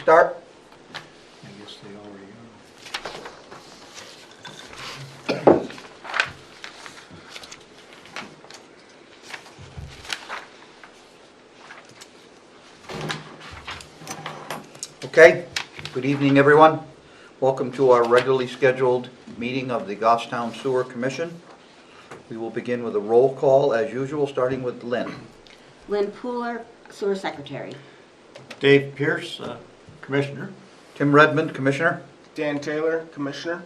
start? I guess they already Okay, good evening, everyone. Welcome to our regularly scheduled meeting of the Goffstown Sewer Commission. We will begin with a roll call, as usual, starting with Lynn. Lynn Pooler, Sewer Secretary. are. Dave Pierce, Commissioner. Tim Redmond, Commissioner. Dan Taylor, Commissioner.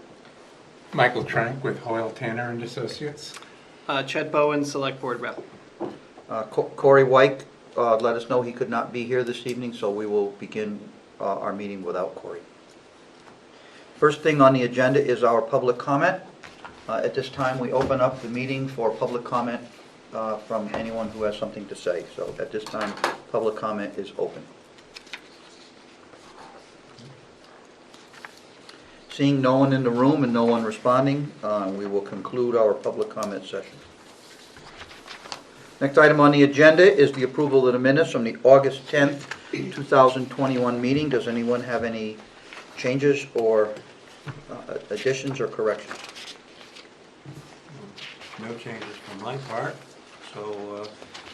Michael Trank with Hoyle Tanner and Associates. Chet Bowen, Select Board Rep. Corey White let us know he could not be here this evening, so we will begin our meeting without Corey. First thing on the agenda is our public comment. At this time, we open up the meeting for public comment from anyone who has something to say. So at this time, public comment is open. Seeing no one in the room and no one responding, we will conclude our public comment session. Next item on the agenda is the approval of the minutes from the August 10th, 2021 meeting. Does anyone have any changes or additions or corrections? No changes from my part. So,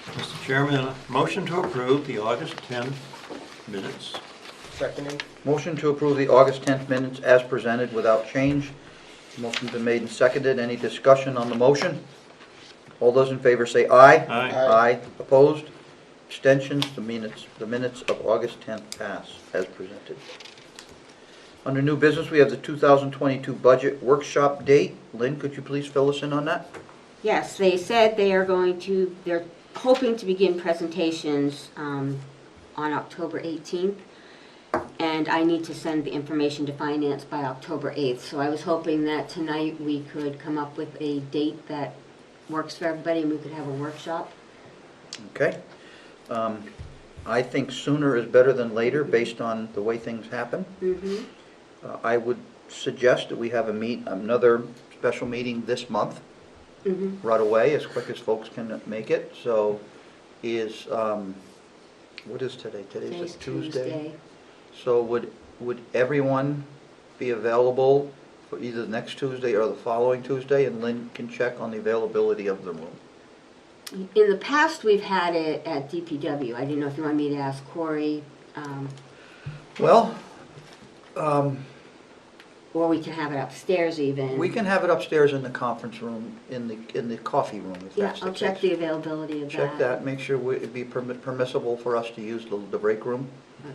Mr. Chairman, a motion to approve the August 10 minutes. Seconding. Motion to approve the August 10th minutes as presented without change. Motion's been made and seconded. Any discussion on the motion? All those in favor say aye. Aye. Aye. Opposed? Abstentions? The minutes of August 10th pass as presented. Under new business, we have the 2022 budget workshop date. Lynn, could you please fill us in on that? Yes, they said they're hoping to begin presentations on October 18th. And I need to send the information to finance by October 8th. So I was hoping that tonight we could come up with a date that works for everybody and we could have a workshop. Okay. I think sooner is better than later based on the way things happen. Mm-hmm. I would suggest that we have another special meeting this month, right away, as quick as folks can make it. So is, what is today? Today's a Tuesday. So would everyone be available for either the next Tuesday or the following Tuesday? And Lynn can check on the availability of the room. In the past, we've had it at DPW. I didn't know if you wanted me to ask Corey, Well, or we can have it upstairs even. we can have it upstairs in the conference room, in the coffee room, if Yeah, that's the I'll case. check the availability of that. Check that, make sure it'd be permissible for us to use the break room. Okay.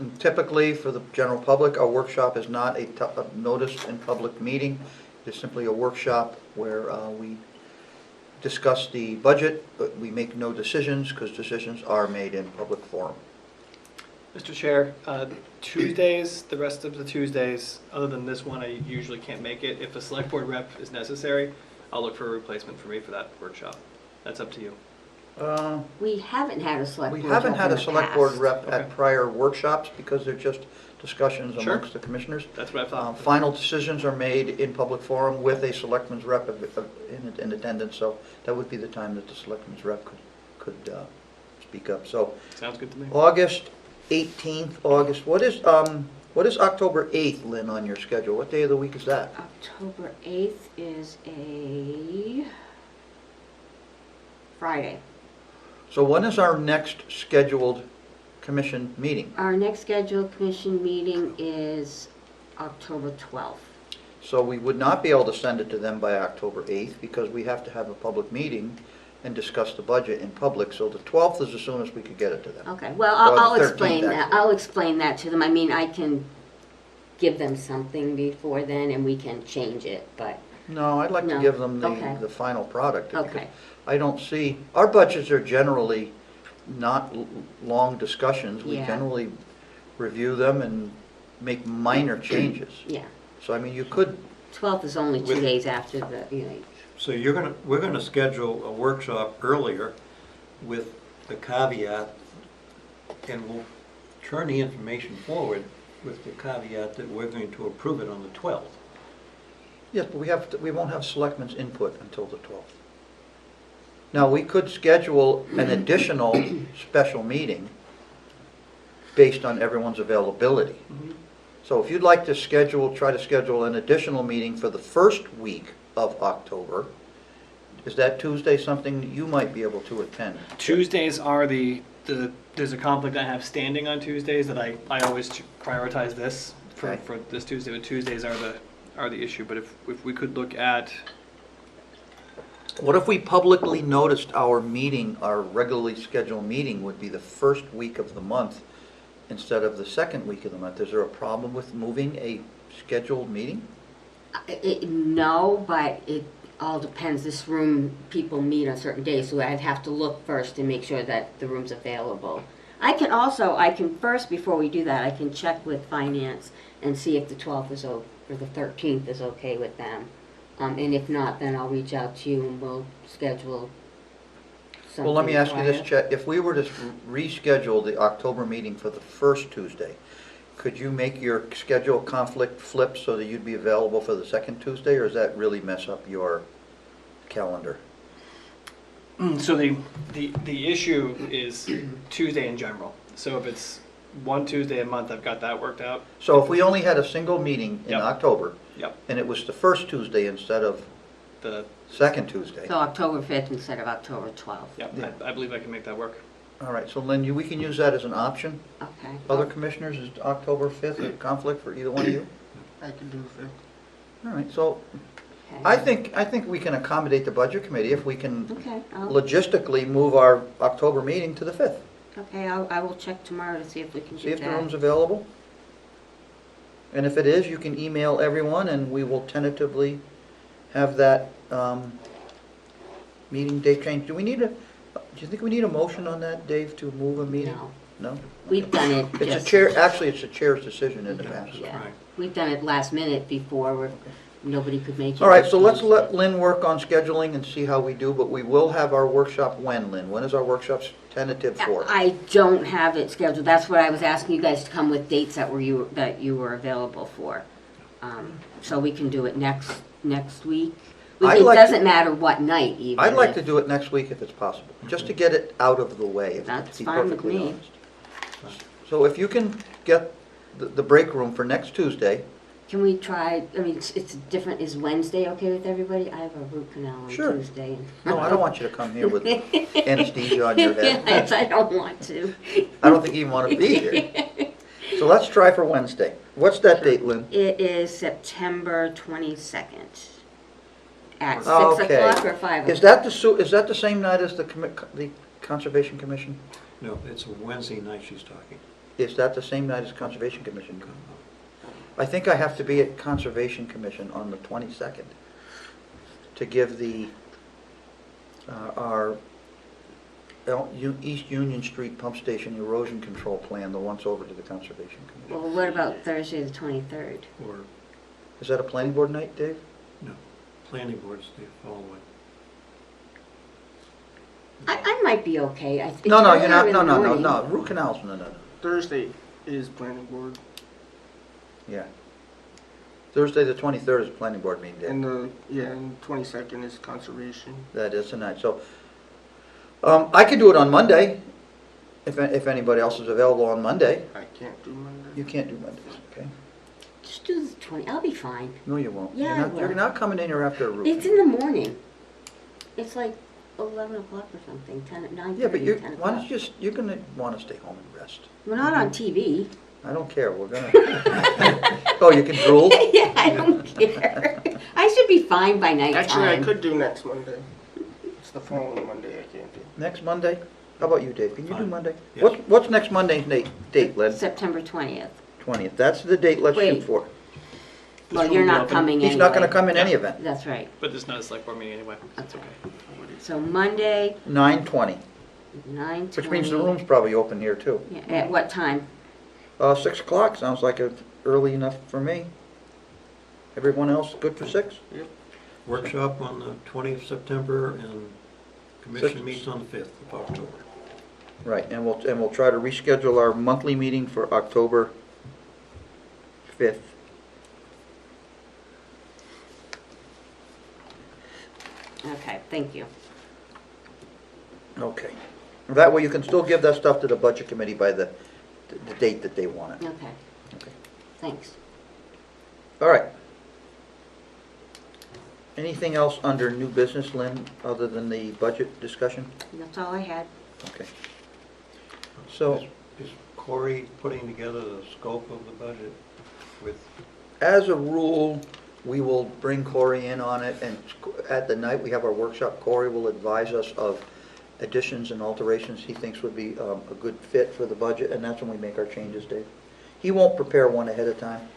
And typically, for the general public, our workshop is not a noticed in public meeting. It's simply a workshop where we discuss the budget, but we make no decisions because decisions are made in public forum. Mr. Chair, Tuesdays, the rest of the Tuesdays, other than this one, I usually can't make it. If a Select Board Rep is necessary, I'll look for a replacement for me for that workshop. That's up to you. We haven't had a select We board haven't rep had in a the select board past. rep at Okay. prior workshops because they're just discussions Sure. amongst the commissioners. That's what I thought. Final decisions are made in public forum with a selectman's rep in attendance, so that would be the time that the selectman's rep could speak up. So Sounds good to me. August 18th, what is October 8th, Lynn, on your schedule? What day of the week is that? October 8th is a Friday. So when is our next scheduled commission meeting? Our next scheduled commission meeting is October 12th. So we would not be able to send it to them by October 8th because we have to have a public meeting and discuss the budget in public. So the 12th is as soon as we could get it to them. Okay, well, Or the I'll 13th, explain that. actually. I'll explain that to them. I mean, I can give them something before then and we can change it, but, No, I'd like to No. give them Okay. the final product. because okay. I don't see, our budgets are generally not long discussions. We Yeah. generally review them and make minor changes. Yeah. So, I mean, you could, 12th is only 2 With- days after the, So we're gonna schedule a workshop earlier with the caveat, and we'll turn the information forward with the caveat that we're going to approve it on the 12th. yes, but we won't have selectmen's input until the 12th. Now, we could schedule an additional special meeting based on everyone's availability. So if you'd like to try to schedule an additional meeting for the first week of October, is that Tuesday something that you might be able to attend? Tuesdays are there's a conflict I have standing on Tuesdays that I always prioritize this Okay. for this Tuesday, but Tuesdays are the issue. But if we could look at, What if we publicly noticed our meeting, our regularly scheduled meeting would be the first week of the month instead of the second week of the month? Is there a problem with moving a scheduled meeting? No, but it all depends. This room, people meet on certain days, so I'd have to look first and make sure that the room's available. I can first, before we do that, I can check with finance and see if the 12th is or the 13th is okay with them. And if not, then I'll reach out to you and we'll schedule something. Well, let me ask you this, prior. Chet. If we were to reschedule the October meeting for the first Tuesday, could you make your schedule conflict flip so that you'd be available for the second Tuesday, or does that really mess up your calendar? so the issue is Tuesday in general. So if it's one Tuesday a month, I've got that worked out. So if we only had a single meeting in Yep. October, Yep. and it was the first Tuesday instead of The second Tuesday. So October 5th instead of October 12th. Yep, Yeah. I believe I can make that work. All right, so Lynn, we can use that as an option. Okay. Other commissioners, is October 5th a conflict for either one of you? I can do it. All right, so Okay. I think we can accommodate the budget committee if we can Okay, logistically move our October meeting to the 5th. okay, I will check tomorrow to see if we can See do if the that. room's available. And if it is, you can email everyone and we will tentatively have that meeting date changed. Do you think we need a motion on that, Dave, to move a meeting? No, No? we've done it It's a just, chair, actually, it's a chair's decision in the past. yeah, Right. we've done it last minute before where nobody could make it. All right, so let's let Lynn work on scheduling and see how we do, but we will have our workshop when, Lynn? When is our workshop tentative for? I don't have it scheduled. That's what I was asking you guys to come with dates that you were available for. So we can do it next week. I'd It like to- doesn't matter what night even. I'd like to if- do it next week if it's possible, just to get it out of the way, That's to be fine with perfectly me. honest. So if you can get the break room for next Tuesday, Can we try, I mean, it's different, is Wednesday okay with everybody? I have a root canal on Sure. Tuesday. no, I don't want you to come here with anesthesia on your head. Yes, I don't want to. I don't think you even want to be here. So let's try for Wednesday. What's that date, Lynn? It is September 22nd at 6 Okay. o'clock or 5 o'clock? Is that the same night as the Conservation Commission? No, it's a Wednesday night she's talking. Is that the same night as Conservation Commission? I think I have to be at Conservation Commission on the 22nd to give our East Union Street Pump Station erosion control plan, the once over to the Conservation Commission. Well, what about Thursday the 23rd? Or, Is that a planning board night, Dave? no, planning board's the following. I might be okay. It's No, you're earlier not, in no, the no, no, morning. no, root canals, no. Thursday is planning board, Yeah. Thursday, the 23rd is planning board meeting and day. and 22nd is conservation. That is tonight, so, I could do it on Monday, if anybody else is available on Monday. I can't do Monday. You can't do Mondays, okay? Just do the 20, I'll be fine. No, you won't. Yeah, I will. You're not coming in here after a root. It's in the morning. It's like 11 o'clock or something, 9:30, Yeah, but 10 why o'clock. don't you you're gonna wanna stay home and rest. We're not on TV. I don't care, we're gonna. Oh, you can drool? Yeah, I don't care. I should be fine by nighttime. Actually, I could do next Monday. It's the following Monday I can't do. Next Monday? How about you, Dave? Can you do Fine. Monday? Yes. What's next Monday's date, Lynn? September 20th. 20th. That's the date let's shoot Wait. for. Well, room you're will be not open. coming anyway. He's not gonna come in any Yeah. event. That's right. But it's not a select board meeting anyway. That's okay. So Monday, 9:20, 9:20. which means the room's probably open here too. Yeah, at what time? 6 o'clock sounds like early enough for me. Everyone else good for 6? Workshop on the 20th of September and commission Six. meets on the 5th of October. Right, and we'll try to reschedule our monthly meeting for October 5th. Okay, thank you. Okay. That way you can still give that stuff to the budget committee by the the date that they want it. Okay, Okay. thanks. All right. Anything else under new business, Lynn, other than the budget discussion? That's all I had. Okay. So, Is Corey putting together the scope of the budget with, as a rule, we will bring Corey in on it, and at the night we have our workshop, Corey will advise us of additions and alterations he thinks would be a good fit for the budget, and that's when we make our changes, Dave. He won't prepare one ahead of time.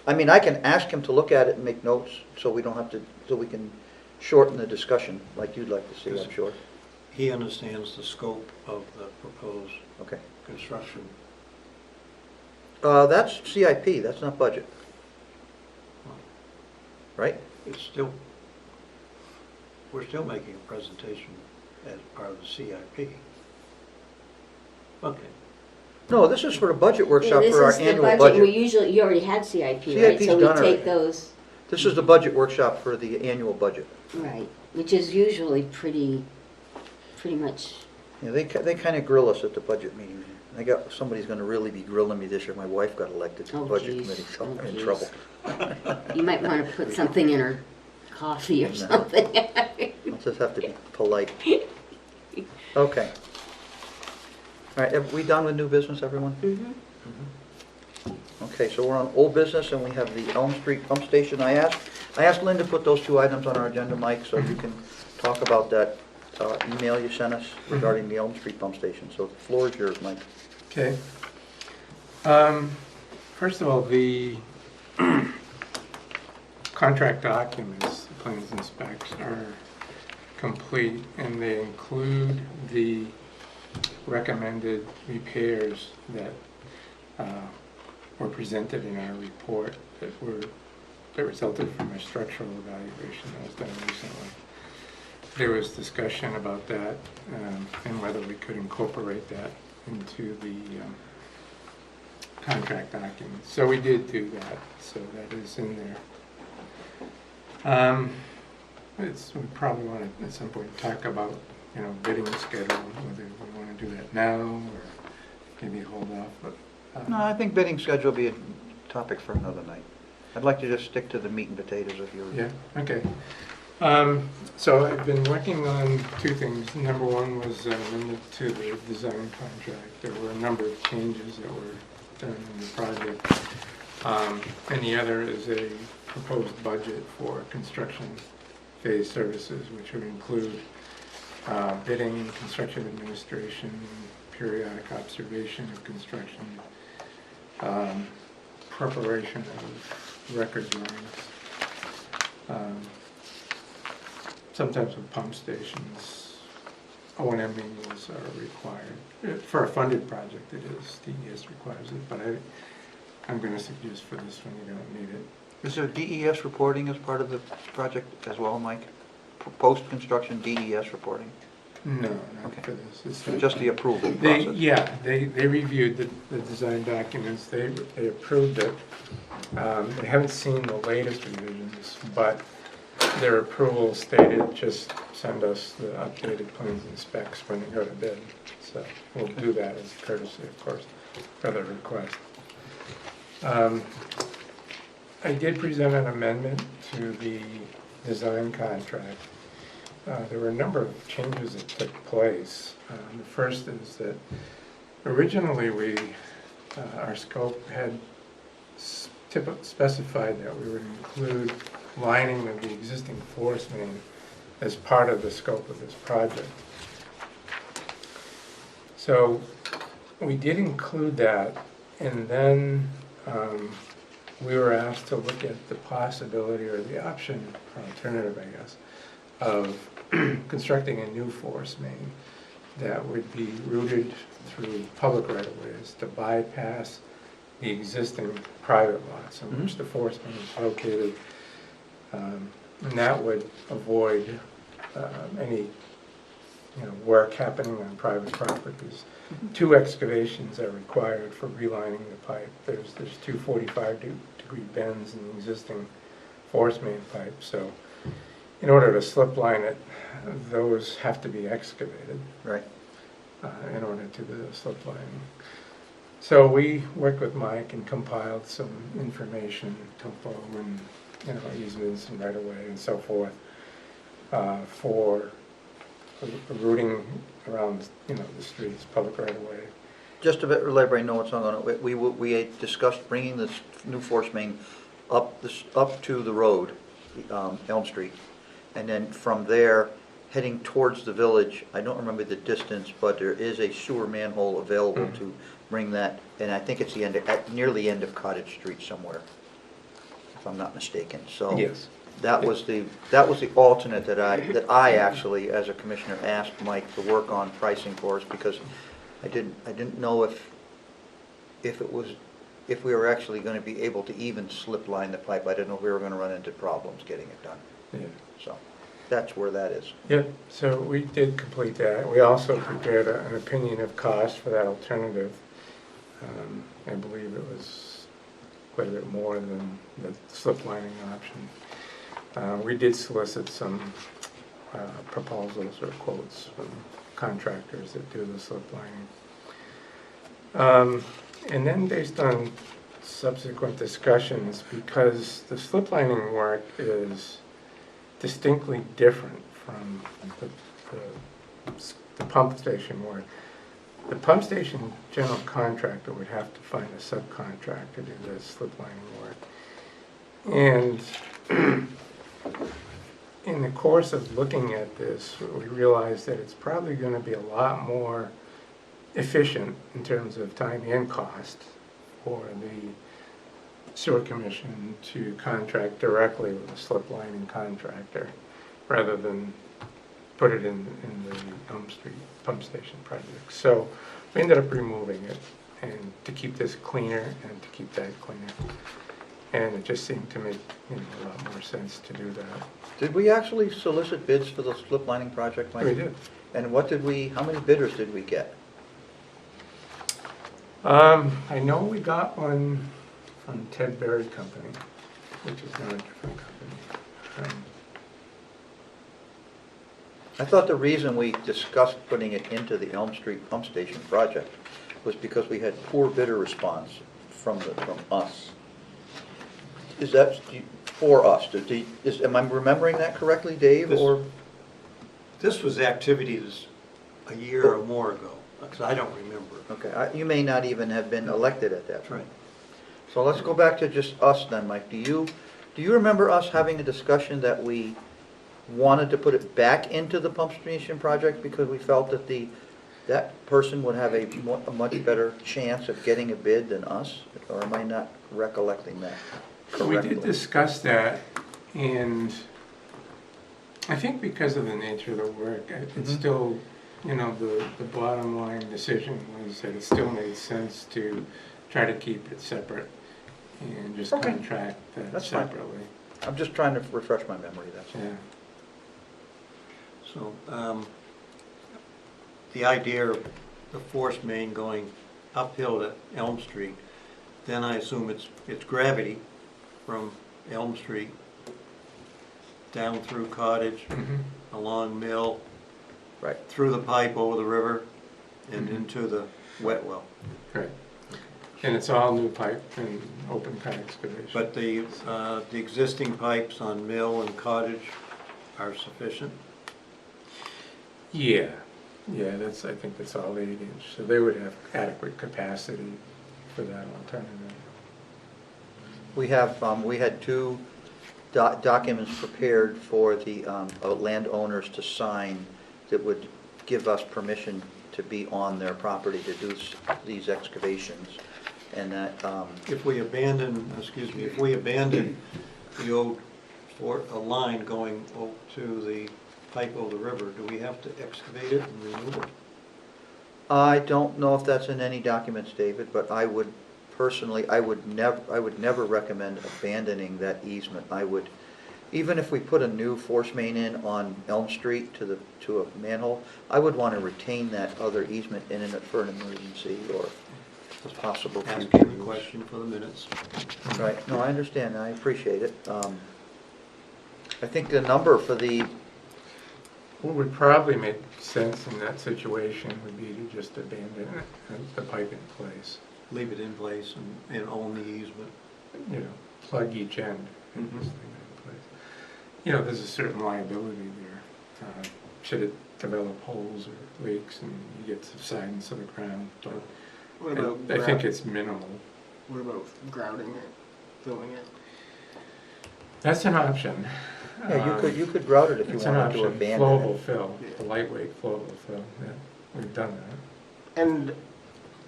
I mean, I can ask him to look at it and make notes, so we don't have to, so we can shorten the discussion, like you'd like to see, I'm sure. he understands the scope of the proposed Okay. construction? That's CIP, that's not budget. Right? It's still, we're still making a presentation as part of the CIP. Okay. No, this is for a budget workshop Yeah, for our This is the annual budget, budget. we usually, you already had CIP, right? CIP 's So we done already. take those, This is the budget workshop for the annual budget. right, which is usually pretty much, Yeah, they kind of grill us at the budget meeting. Somebody's going to really be grilling me this year. My wife got elected to the Oh, budget geez. committee, so Oh, I'm in geez. trouble. you might want to put something in her coffee or No. something. I'll just have to be polite. Okay. All right, have we done with new business, everyone? Mhm. Okay, so we're on old business, and we have the Elm Street pump station. I asked Lynn to put those two items on our agenda, Mike, so you can talk about that email you sent us regarding the Elm Street pump station. So the floor is yours, Mike. Okay. First of all, the contract documents, the plans and specs are complete, and they include the recommended repairs that were presented in our report that resulted from a structural evaluation that was done recently. There was discussion about that and whether we could incorporate that into the contract documents. So we did do that, so that is in there. We probably want to at some point talk about, bidding schedule, whether we want to do that now or maybe hold off. But No, I think bidding schedule will be a topic for another night. I'd like to just stick to the meat and potatoes of your... yeah, okay. So I've been working on two things. Number one was amendment to the design contract. There were a number of changes that were done in the project. And the other is a proposed budget for construction phase services, which would include bidding, construction administration, periodic observation of construction, preparation of record drawings. Sometimes with pump stations, O&M manuals are required. For a funded project it is, DES requires it, but I'm going to suggest for this one you don't need it. Is there DES reporting as part of the project as well, Mike? Post-construction DES reporting? No, not Okay. for this. It's Just the approval process? They reviewed the design documents, they approved it. They haven't seen the latest revisions, but their approval stated just send us the updated plans and specs when they go to bid. So we'll do that as a courtesy, of course, for the request. I did present an amendment to the design contract. There were a number of changes that took place. The first is that originally our scope had specified that we would include lining of the existing force main as part of the scope of this project. So we did include that, and then we were asked to look at the possibility or the option, or alternative, I guess, of constructing a new force main that would be routed through public right-of-ways to bypass the existing private lots in which the force main is located. And that would avoid any work happening on private properties. 2 excavations are required for relining the pipe. There's 2 45-degree bends in the existing force main pipe. So in order to slip line it, those have to be excavated Right. in order to do the slip lining. So we worked with Mike and compiled some information, topo and, easements and right-of-way and so forth, for routing around, the streets, public right-of-way. Just to let everybody know what's on it, we had discussed bringing this new force main up to the road, Elm Street, and then from there, heading towards the village. I don't remember the distance, but there is a sewer manhole available to bring that, and I think it's near the end of Cottage Street somewhere, if I'm not mistaken, so. Yes. That was the alternate that I actually, as a commissioner, asked Mike to work on pricing for us, because I didn't know if we were actually gonna be able to even slip line the pipe. I didn't know if we were gonna run into problems getting it done. Yeah. So, that's where that is. Yep, so we did complete that. We also prepared an opinion of cost for that alternative. I believe it was quite a bit more than the slip lining option. We did solicit some proposals or quotes from contractors that do the slip lining. And then based on subsequent discussions, because the slip lining work is distinctly different from the pump station work. The pump station general contractor would have to find a subcontractor to do the slip lining work. And in the course of looking at this, we realized that it's probably going to be a lot more efficient in terms of time and cost for the sewer commission to contract directly with a slip lining contractor rather than put it in the Elm Street pump station project. So we ended up removing it, and to keep this cleaner and to keep that cleaner. And it just seemed to make a lot more sense to do that. Did we actually solicit bids for the slip lining project, Mike? We did. And how many bidders did we get? I know we got one from Ted Berry Company, which is now a different company. I thought the reason we discussed putting it into the Elm Street pump station project was because we had poor bidder response from us. Is that for us? Am I remembering that correctly, Dave, or? This was activities a year or more ago, because I don't remember. Okay, you may not even have been elected at that That's point. right. So let's go back to just us then, Mike. Do you remember us having a discussion that we wanted to put it back into the pump station project because we felt that that person would have a much better chance of getting a bid than us? Or am I not recollecting that correctly? We did discuss that, and I think because of the nature of the work, it's still, the bottom line decision was that it still made sense to try to keep it separate and just Okay. contract that That's fine. separately. I'm just trying to refresh my memory, that's all. Yeah. So, the idea of the force main going uphill to Elm Street, then I assume it's gravity from Elm Street down through Cottage, along Mill, Right. through the pipe over the river, and Mhm. into the wet well. Right. And it's all new pipe and open cut excavation. But the existing pipes on Mill and Cottage are sufficient? Yeah, I think that's all 8-inch, so they would have adequate capacity for that alternative. We had two documents prepared for the landowners to sign that would give us permission to be on their property to do these excavations. And that, If we abandon the old a line going to the pipe over the river, do we have to excavate it and remove it? I don't know if that's in any documents, David, but I would personally, I would never recommend abandoning that easement. Even if we put a new force main in on Elm Street to a manhole, I would want to retain that other easement in it for an emergency or a possible future Asking the use. question for the minutes. Right, no, I understand, I appreciate it. I think the number for What would probably make sense in that situation would be to just abandon the pipe in place. leave it in place and own the easement. You know, plug each end and just leave it in place. You know, there's a certain liability there. Should it develop holes or leaks and you get subsidence of the ground, but What about I think it's minimal. What about grouting it, filling it? That's an option. Yeah, you could grout it if you It's an wanted to option, abandon flowable it. fill, the lightweight flowable fill, yeah, we've done that. And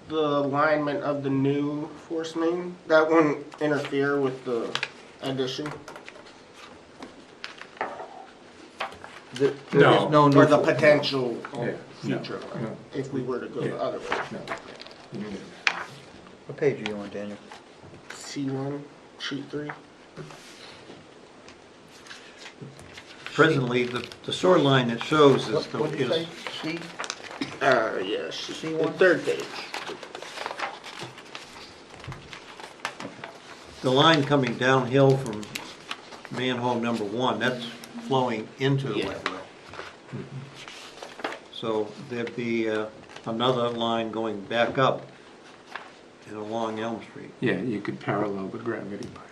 the alignment of the new force main, that wouldn't interfere with the addition? There No. is no new. Or the potential Yeah, future, no. if we were to go the Yeah. other way? No. You need it. What page are you on, Daniel? C1, sheet 3? Presently, the sewer line that shows is, What did you say? C? Yeah, C1? the third page. the line coming downhill from manhole number 1, that's flowing into the Yeah. wet well. So there'd be another line going back up and along Elm Street. Yeah, you could parallel the gravity pipe.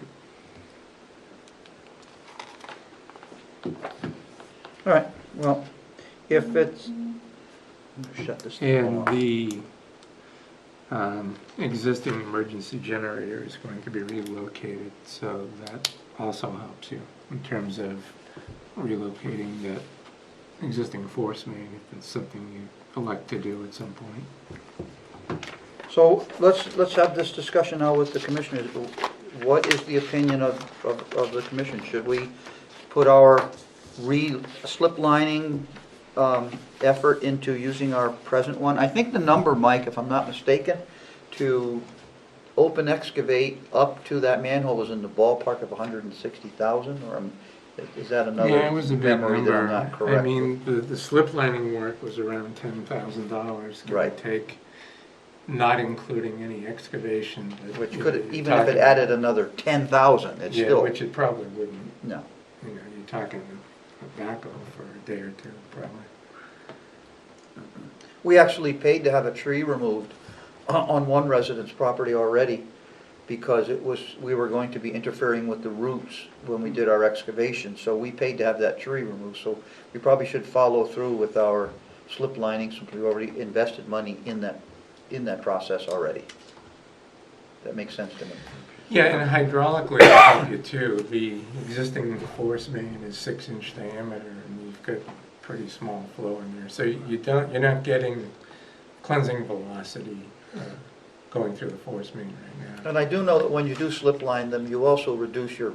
All right, well, if it's, shut this thing And off. the existing emergency generator is going to be relocated, so that also helps you in terms of relocating that existing force main if it's something you elect to do at some point. So let's have this discussion now with the commissioners. What is the opinion of the commission? Should we put our slip lining effort into using our present one? I think the number, Mike, if I'm not mistaken, to open excavate up to that manhole was in the ballpark of 160,000, or is that another Yeah, it was a big memory that I'm number. not correct? I mean, the slip lining work was around $10,000, give or Right. take, not including any excavation. but, Which you know, could, you're even if it talking- added another 10,000, it's Yeah, still, which it probably wouldn't. no. You know, you're talking a backhoe for a day or two, probably. We actually paid to have a tree removed on one resident's property already because we were going to be interfering with the roots when we did our excavation. So we paid to have that tree removed. So we probably should follow through with our slip lining since we already invested money in that process already. That makes sense to me. Yeah, and hydraulically, I'll help you too. The existing force main is 6-inch diameter, and you've got pretty small flow in there. So you're not getting cleansing velocity going through the force main right now. And I do know that when you do slip line them, you also reduce your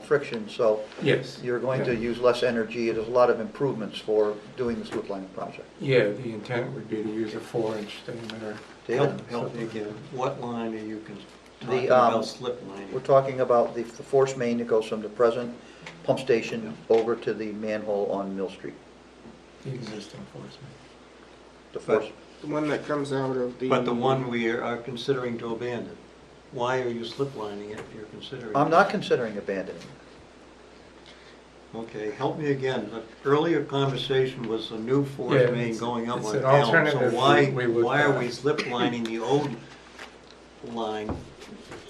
friction, so Yes. you're going to Yeah. use less energy. There's a lot of improvements for doing the slip lining project. Yeah, the intent would be to use a 4-inch diameter. David? Help me again, what line are you talking The, about slip lining? We're talking about the force main that goes from the present pump station over to the manhole on Mill Street. The existing force main. The force, The one that comes out of the... But the one we are considering to abandon, why are you slip lining it if you're considering? I'm not considering abandoning. Okay, help me again. The earlier conversation was a new force Yeah, main it's- going up it's on an Elm. So alternative why we looked are at. we slip lining the old line?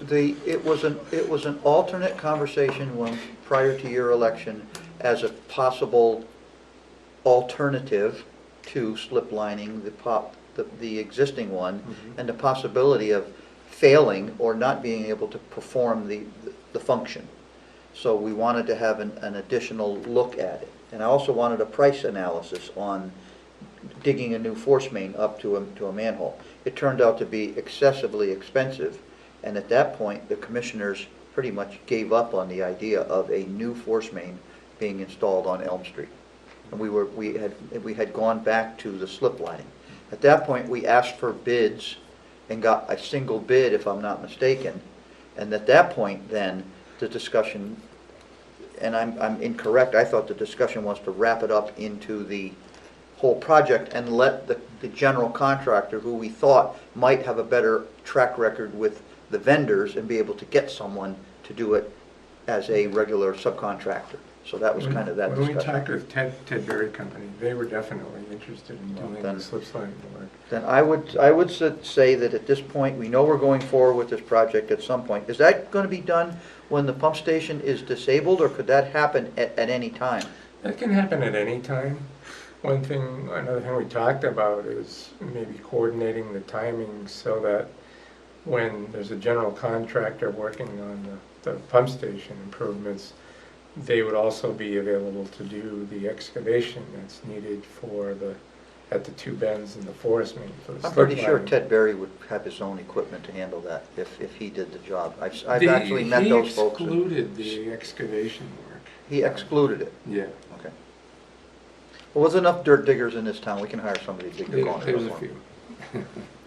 It was an alternate conversation prior to your election as a possible alternative to slip lining the existing one, Mhm. and the possibility of failing or not being able to perform the function. So we wanted to have an additional look at it. And I also wanted a price analysis on digging a new force main up to a manhole. It turned out to be excessively expensive, and at that point, the commissioners pretty much gave up on the idea of a new force main being installed on Elm Street. And we had gone back to the slip lining. At that point, we asked for bids and got a single bid, if I'm not mistaken. And at that point, then, the discussion, and I'm incorrect, I thought the discussion was to wrap it up into the whole project and let the general contractor, who we thought might have a better track record with the vendors and be able to get someone to do it as a regular subcontractor. So that was kind of that When we discussion. talked with Ted Berry Company, they were definitely interested in Well, doing then- the slip sliding work. Then I would say that at this point, we know we're going forward with this project at some point. Is that gonna be done when the pump station is disabled, or could that happen at any time? That can happen at any time. Another thing we talked about is maybe coordinating the timing so that when there's a general contractor working on the pump station improvements, they would also be available to do the excavation that's needed at the two bends in the forest main for the I'm slip pretty sure lining. Ted Berry would have his own equipment to handle that if he did the job. I've actually met those folks. He and excluded the excavation work. He excluded it. Yeah. Okay. Well, there's enough dirt diggers in this town, we can hire somebody to dig the corner. There's a few.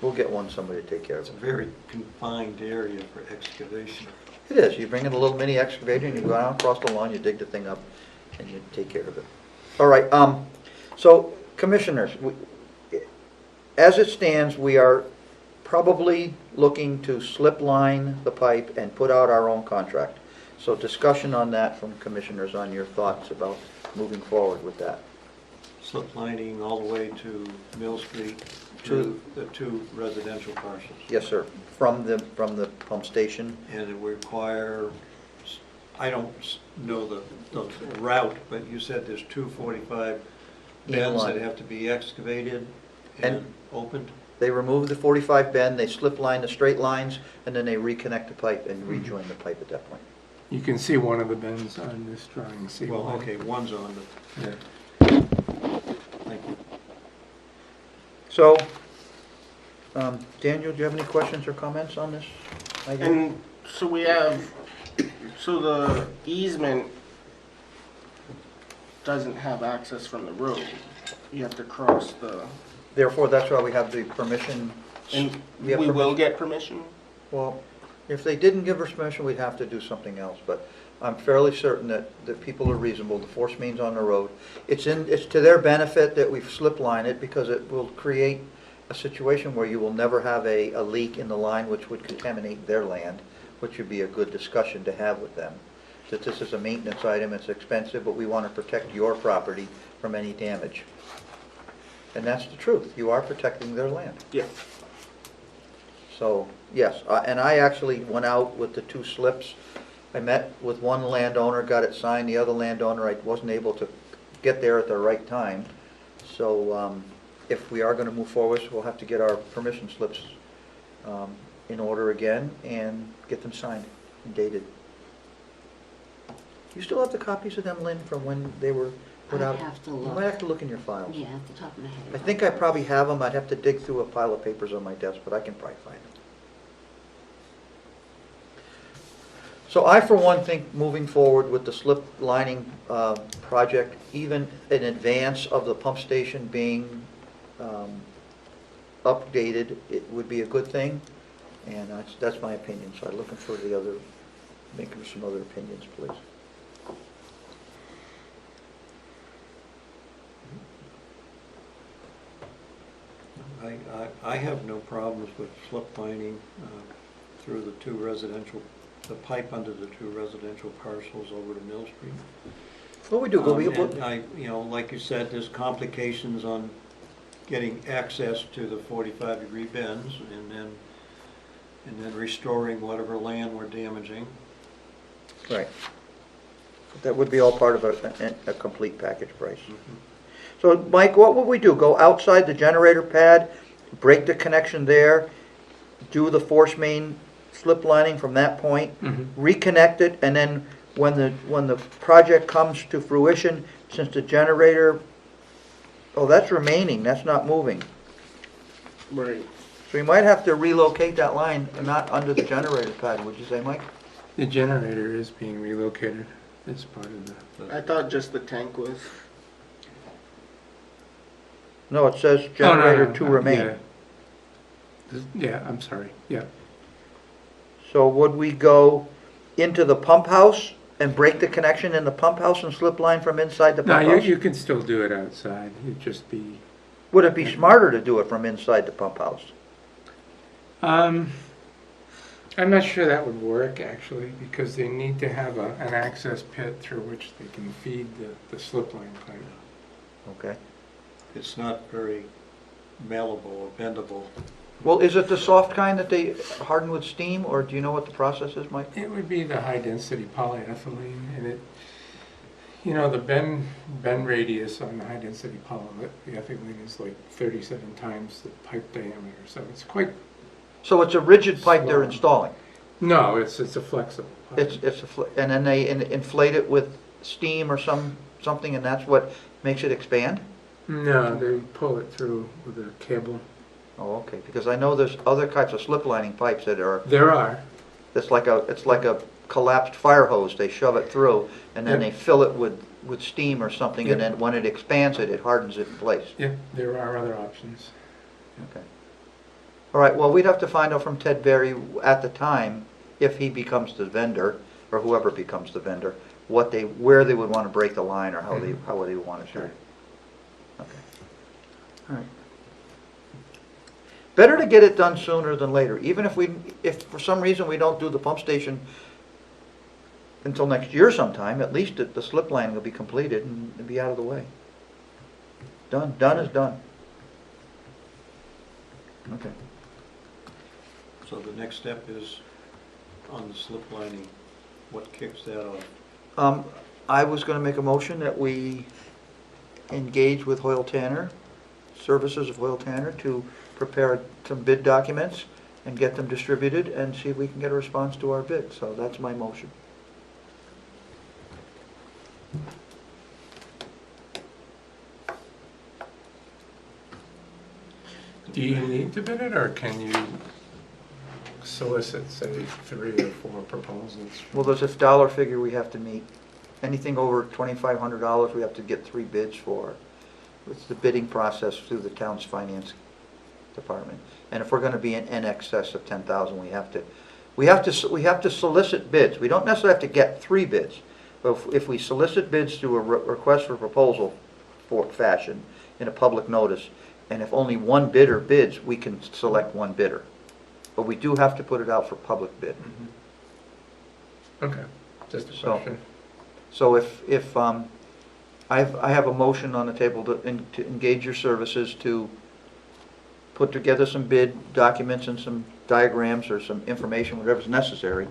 We'll get somebody to take care of It's it. a very confined area for excavation. It is, you bring in a little mini excavator and you go out across the lawn, you dig the thing up and you take care of it. All right, so commissioners, as it stands, we are probably looking to slip line the pipe and put out our own contract. So discussion on that from commissioners on your thoughts about moving forward with that. Slip lining all the way to Mill Street, to the two residential parcels. Yes, sir, from the pump station. And it would require, I don't know the route, but you said there's 245 bends that Inline. have to be excavated And- and opened? They remove the 45 bend, they slip line the straight lines, and then they reconnect the pipe and rejoin the pipe at that point. You can see one of the bends on this drawing. See Well, one? okay, one's on the, Yeah. thank you. So, Daniel, do you have any questions or comments on this idea? And so the easement doesn't have access from the road. You have to cross the, Therefore, that's why we have the permission. and We have we will permission. get permission? Well, if they didn't give us permission, we'd have to do something else, but I'm fairly certain that people are reasonable, the force main's on the road. It's to their benefit that we've slip line it, because it will create a situation where you will never have a leak in the line which would contaminate their land, which would be a good discussion to have with them. That this is a maintenance item, it's expensive, but we want to protect your property from any damage. And that's the truth, you are protecting their land. Yeah. So, yes, and I actually went out with the two slips. I met with one landowner, got it signed, the other landowner, I wasn't able to get there at the right time. So, if we are gonna move forward, we'll have to get our permission slips in order again and get them signed and dated. You still have the copies of them, Lynn, from when they were put I'd out? have to You look. might have to look in your files. Yeah, at the top of my head. I think I probably have them, I'd have to dig through a pile of papers on my desk, but I can probably find them. So I, for one, think moving forward with the slip lining project, even in advance of the pump station being updated, it would be a good thing, and that's my opinion, so I'm looking for making some other opinions, please. I have no problems with slip lining through the pipe under the two residential parcels over to Mill Street. What we do, And I, like you said, there's complications on getting access to the 45-degree bends and then restoring whatever land we're damaging. right. That would be all part of a complete package price. So, Mike, what would we do? Go outside the generator pad, break the connection there, do the force main slip lining from that point, reconnect it, and then when the project comes to fruition, since the generator, that's remaining, that's not moving. Right. So you might have to relocate that line, not under the generator pad, would you say, Mike? The generator is being relocated as part of the... I thought just the tank was. No, it says Oh, no, generator no, to no, remain. yeah. Yeah, I'm sorry, yeah. So would we go into the pump house and break the connection in the pump house and slip line from inside the No, pump you house? you can still do it outside, it'd just be... Would it be smarter to do it from inside the pump house? I'm not sure that would work, actually, because they need to have an access pit through which they can feed the slip line pipe. Okay. It's not very malleable or bendable. Well, is it the soft kind that they harden with steam, or do you know what the process is, Mike? It would be the high-density polyethylene, and it, you know, the bend radius on the high-density polyethylene is like 37 times the pipe diameter, so it's quite, So it's a rigid pipe they're Slow. installing? no, it's a flexible pipe. And then they inflate it with steam or something, and that's what makes it expand? No, they pull it through with a cable. Oh, okay, because I know there's other types of slip lining pipes that are, There are. it's like a collapsed fire hose, they shove it through, and then Yep. they fill it with steam or something, and Yep. then when it expands it hardens it in place. Yeah, there are other options. Okay. All right, well, we'd have to find out from Ted Berry at the time, if he becomes the vendor, or whoever becomes the vendor, where they would want to break the line, or how they would want to do it. Okay. All right. Better to get it done sooner than later, even if for some reason we don't do the pump station until next year sometime, at least the slip line will be completed and be out of the way. Done is done. Okay. So the next step is on the slip lining, what kicks that off? I was gonna make a motion that we engage with Hoyle Tanner, services of Hoyle Tanner, to prepare some bid documents and get them distributed and see if we can get a response to our bid. So that's my motion. Do you need to bid it, or can you solicit, say, 3 or 4 proposals? Well, there's a dollar figure we have to meet. Anything over $2,500, we have to get 3 bids for. It's the bidding process through the town's finance department. And if we're gonna be in excess of 10,000, we have to solicit bids. We don't necessarily have to get 3 bids. But if we solicit bids through a request for proposal for fashion in a public notice, and if only 1 bidder bids, we can select 1 bidder. But we do have to put it out for public bid. Okay, just a So- question. So if I have a motion on the table to engage your services to put together some bid documents and some diagrams or some information, whatever's necessary,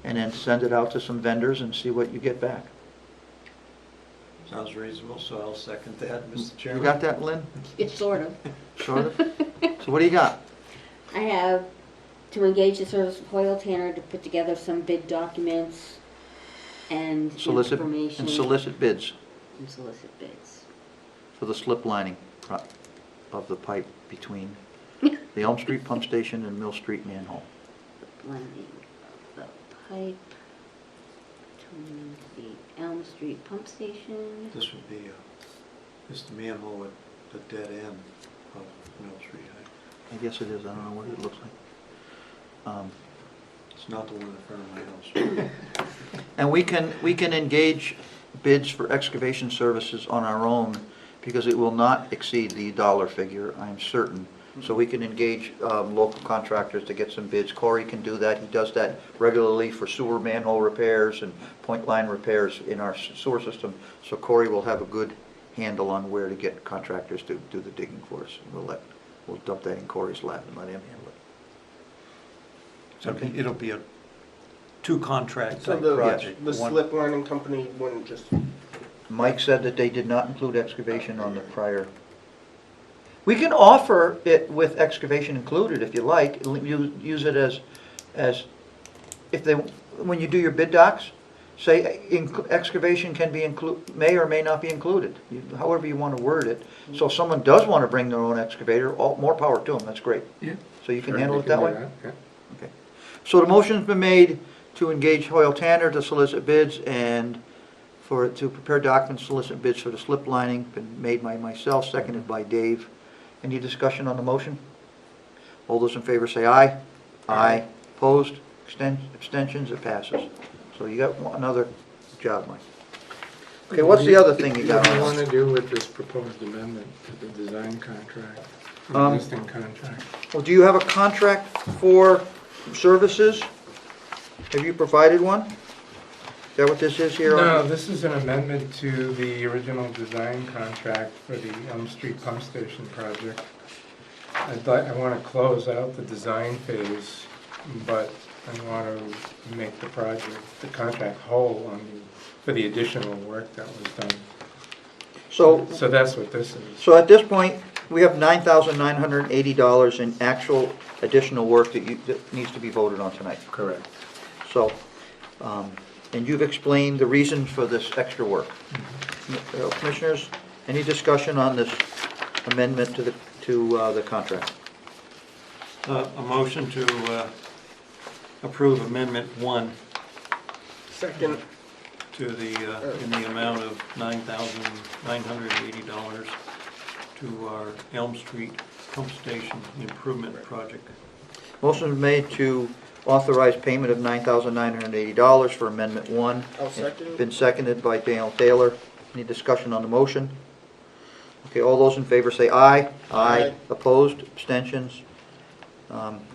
and then send it out to some vendors and see what you get back. Sounds reasonable, so I'll second that, Mr. You Chairman. got that, Lynn? It's sort of. Sort of? So what do you got? I have to engage the service of Hoyle Tanner to put together some bid documents and Solicit, information. and solicit bids And solicit bids. for the slip lining of the pipe between the Elm Street pump station and Mill Street manhole. Blending of the pipe between the Elm Street pump station. This would be, this is the manhole at the dead end of Mill Street. I guess it is, I don't know what it looks like. It's not the one in front of my house. And we can engage bids for excavation services on our own, because it will not exceed the dollar figure, I'm certain. So we can engage local contractors to get some bids. Corey can do that. He does that regularly for sewer manhole repairs and point line repairs in our sewer system. So Corey will have a good handle on where to get contractors to do the digging for us. We'll dump that in Corey's lap and let him handle it. So it'll be a 2-contract So type project. the One- slip lining company wouldn't just, Mike said that they did not include excavation on the prior. We can offer it with excavation included if you like, use it as, if they, when you do your bid docs, say excavation can be may or may not be included, however you want to word it. So if someone does want to bring their own excavator, more power to them, that's great. Yeah. So you can Sure, handle we it that do way? yeah. Okay. So the motion's been made to engage Hoyle Tanner to solicit bids and to prepare documents, solicit bids for the slip lining, been made by myself, seconded by Dave. Any discussion on the motion? All those in favor say aye. Aye. Opposed? Abstentions? It passes. So you got another job, Mike. Okay, what's the other thing you got What do on you this? want to do with this proposed amendment to the design contract, Um, existing contract? Well, do you have a contract for services have you provided one? Is that what this is here? No, this is an amendment to the original design contract for the Elm Street Pump Station project. I want to close out the design phase, but I want to make the contract whole for the additional work that was done. So, So that's what this is. so at this point, we have $9,980 in actual additional work that needs to be voted on tonight. Correct. So, and you've explained the reason for this extra work. Commissioners, any discussion on this amendment to the contract? A motion to approve Amendment 1 Second. to in the amount of $9,980 to our Elm Street Pump Station Improvement Project. Motion is made to authorize payment of $9,980 for Amendment 1. I'll second. Been seconded by Daniel Taylor. Any discussion on the motion? Okay, all those in favor say aye. Aye. Opposed, abstentions?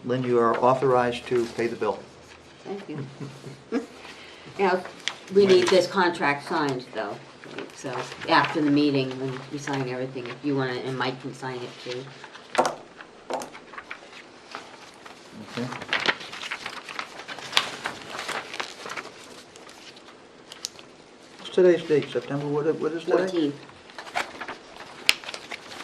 Lynn, you are authorized to pay the bill. Thank you. Now, we need this contract signed, though, so after the meeting, when we sign everything, if you want to, and Mike can sign it too. Okay. What's today's date? September, what is today? 14th.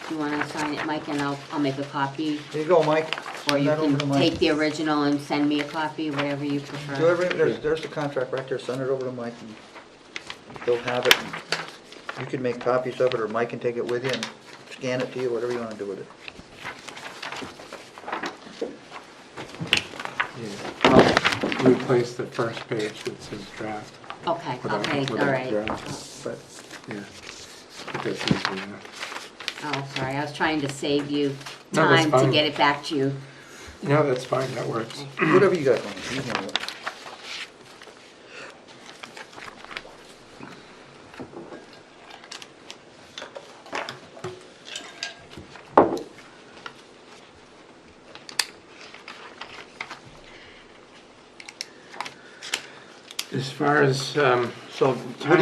You want to sign it, Mike, and I'll make a copy, Here you go, Mike. or you Send that over can to Mike. take the original and send me a copy, whatever you prefer. There's the contract right there, send it over to Mike, and he'll have it. And you can make copies of it, or Mike can take it with you and scan it to you, whatever you want to do with it. I'll replace the first page that says draft. Okay, without- okay, all without right. draft. But, yeah, but that's easy enough. Oh, sorry, I was trying to save you No, that's time to fine. get it back to you. No, that's fine, that works. Whatever you guys want, you handle it. As far as, So, what do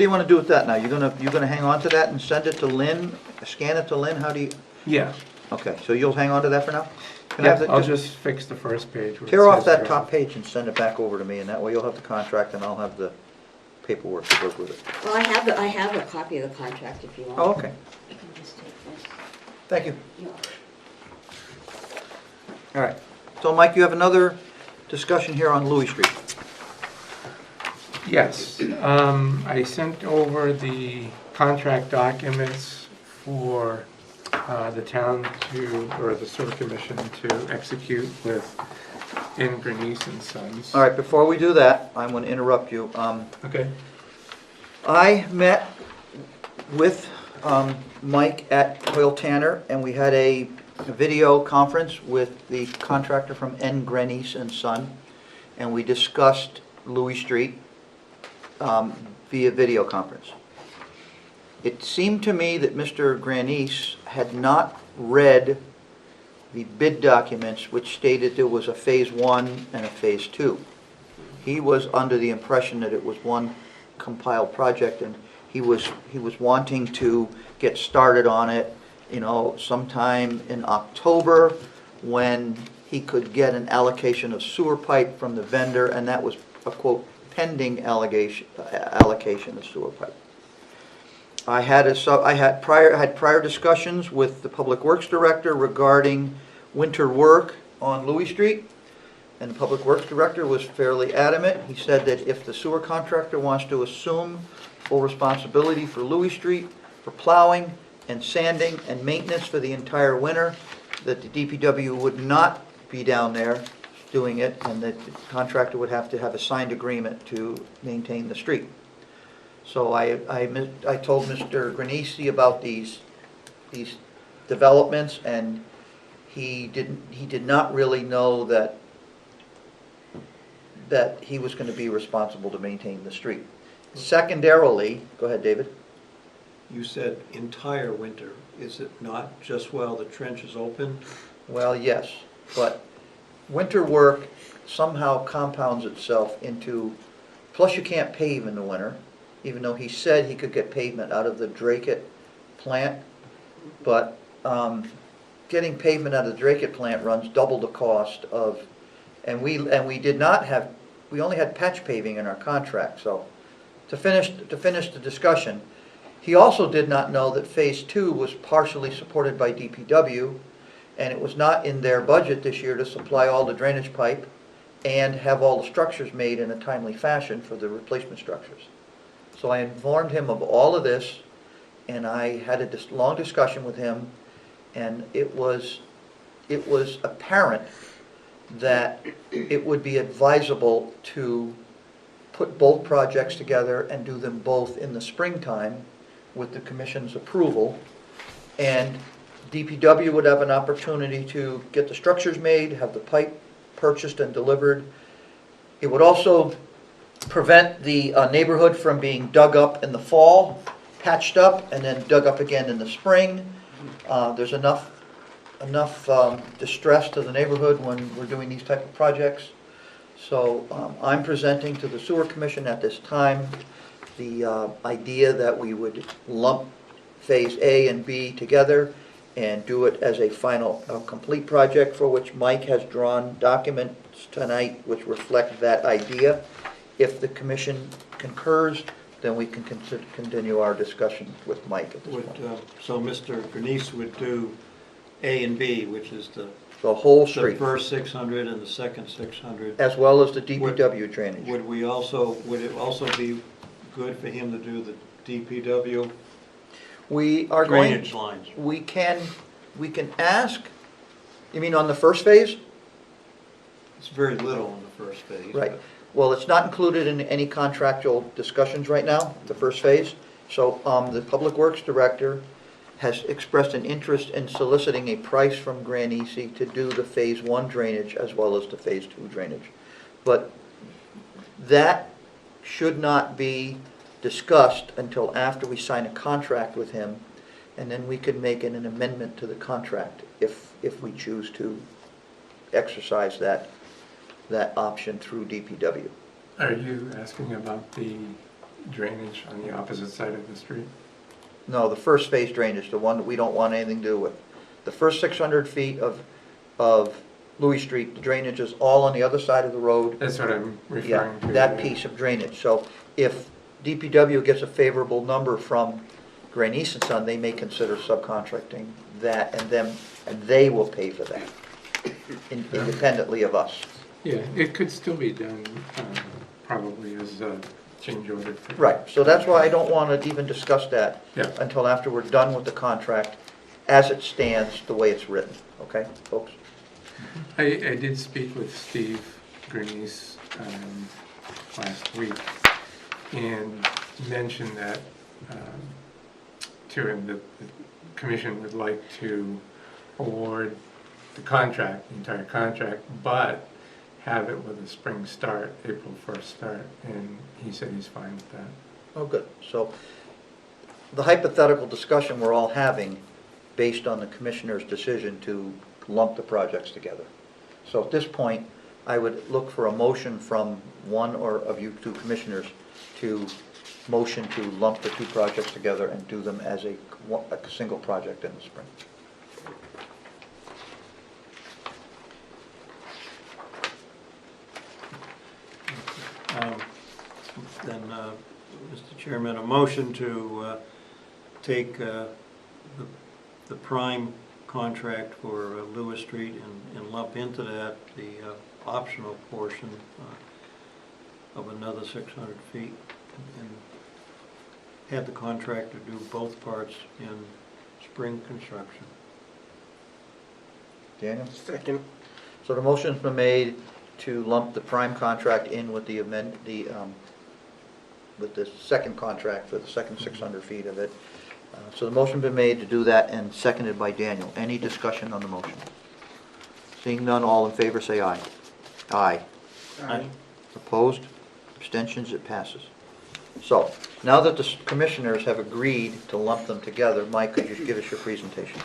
you want to do with that now? You're gonna hang on to that and send it to Lynn, scan it to Lynn, how do you, yeah, okay, so you'll hang on to that for now? Can I have the- I'll just fix the first page. where it Tear off says that draft. top page and send it back over to me, and that way you'll have the contract and I'll have the paperwork that goes with it. Well, I have a copy of the contract if you want. Oh, okay, You can just take this. thank you. Yeah. All right, so Mike, you have another discussion here on Louis Street. Yes, I sent over the contract documents for the town to, or the sewer commission to execute with N. Grenice and Sons. All right, before we do that, I'm gonna interrupt you. Okay. I met with Mike at Hoyle Tanner, and we had a video conference with the contractor from N. Grenice and Son, and we discussed Louis Street via video conference. It seemed to me that Mr. Grenice had not read the bid documents which stated there was a Phase 1 and a Phase 2. He was under the impression that it was one compiled project, and he was wanting to get started on it, sometime in October, when he could get an allocation of sewer pipe from the vendor, and that was a quote, pending allocation of sewer pipe. I had prior discussions with the Public Works Director regarding winter work on Louis Street, and the Public Works Director was fairly adamant. He said that if the sewer contractor wants to assume full responsibility for Louis Street, for plowing and sanding and maintenance for the entire winter, that the DPW would not be down there doing it, and that the contractor would have to have a signed agreement to maintain the street. So I told Mr. Grenice about these developments, and he did not really know that he was going to be responsible to maintain the street. Secondarily, go ahead, David. You said entire winter. Is it not just while the trench is open? Well, yes, but winter work somehow compounds itself into, plus you can't pave in the winter, even though he said he could get pavement out of the Dracut plant, but getting pavement out of the Dracut plant runs double the cost of, and we did not have, we only had patch paving in our contract, so to finish the discussion, he also did not know that Phase 2 was partially supported by DPW, and it was not in their budget this year to supply all the drainage pipe and have all the structures made in a timely fashion for the replacement structures. So I informed him of all of this, and I had a long discussion with him, and it was apparent that it would be advisable to put both projects together and do them both in the springtime with the commission's approval. And DPW would have an opportunity to get the structures made, have the pipe purchased and delivered. It would also prevent the neighborhood from being dug up in the fall, patched up, and then dug up again in the spring. There's enough distress to the neighborhood when we're doing these type of projects. So I'm presenting to the Sewer Commission at this time the idea that we would lump Phase A and B together and do it as a final, complete project, for which Mike has drawn documents tonight which reflect that idea. If the commission concurs, then we can continue our discussion with Mike at this point. So Mr. Bernice would do A and B, which is the Whole the street, first 600 and the second 600. as well as the DPW drainage. Would it also be good for him to do the DPW We are going, drainage lines? we can ask, you mean on the first phase? It's very little in the first phase. Right. but- Well, it's not included in any contractual discussions right now, the first phase. So the Public Works Director has expressed an interest in soliciting a price from Grand Easy to do the Phase 1 drainage as well as the Phase 2 drainage. But that should not be discussed until after we sign a contract with him, and then we could make an amendment to the contract if we choose to exercise that option through DPW. Are you asking about the drainage on the opposite side of the street? No, the first phase drainage, the one that we don't want anything to do with. The first 600 feet of Louis Street, the drainage is all on the other side of the road. That's what I'm Yeah, referring to. that piece of drainage. So if DPW gets a favorable number from Grand East and Son, they may consider subcontracting that, and they will pay for that, independently of us. Yeah, it could still be done probably as a change order. Right, so that's why I don't want to even discuss that Yeah. until after we're done with the contract, as it stands, the way it's written, okay, folks? I did speak with Steve Grenice last week and mentioned that to him the commission would like to award the contract, the entire contract, but have it with a spring start, April 1st start, and he said he's fine with that. Oh, good. So the hypothetical discussion we're all having based on the commissioner's decision to lump the projects together. So at this point, I would look for a motion from one or of you two commissioners to motion to lump the two projects together and do them as a single project in the spring. Then, Mr. Chairman, a motion to take the prime contract for Lewis Street and lump into that the optional portion of another 600 feet and have the contractor do both parts in spring construction. Daniel? Second. So the motion's been made to lump the prime contract in with with the second contract for the second 600 feet of it. So the motion's been made to do that and seconded by Daniel. Any discussion on the motion? Seeing none, all in favor say aye. Aye. Aye. Opposed? Abstentions? It passes. So, now that the commissioners have agreed to lump them together, Mike, could you give us your presentation?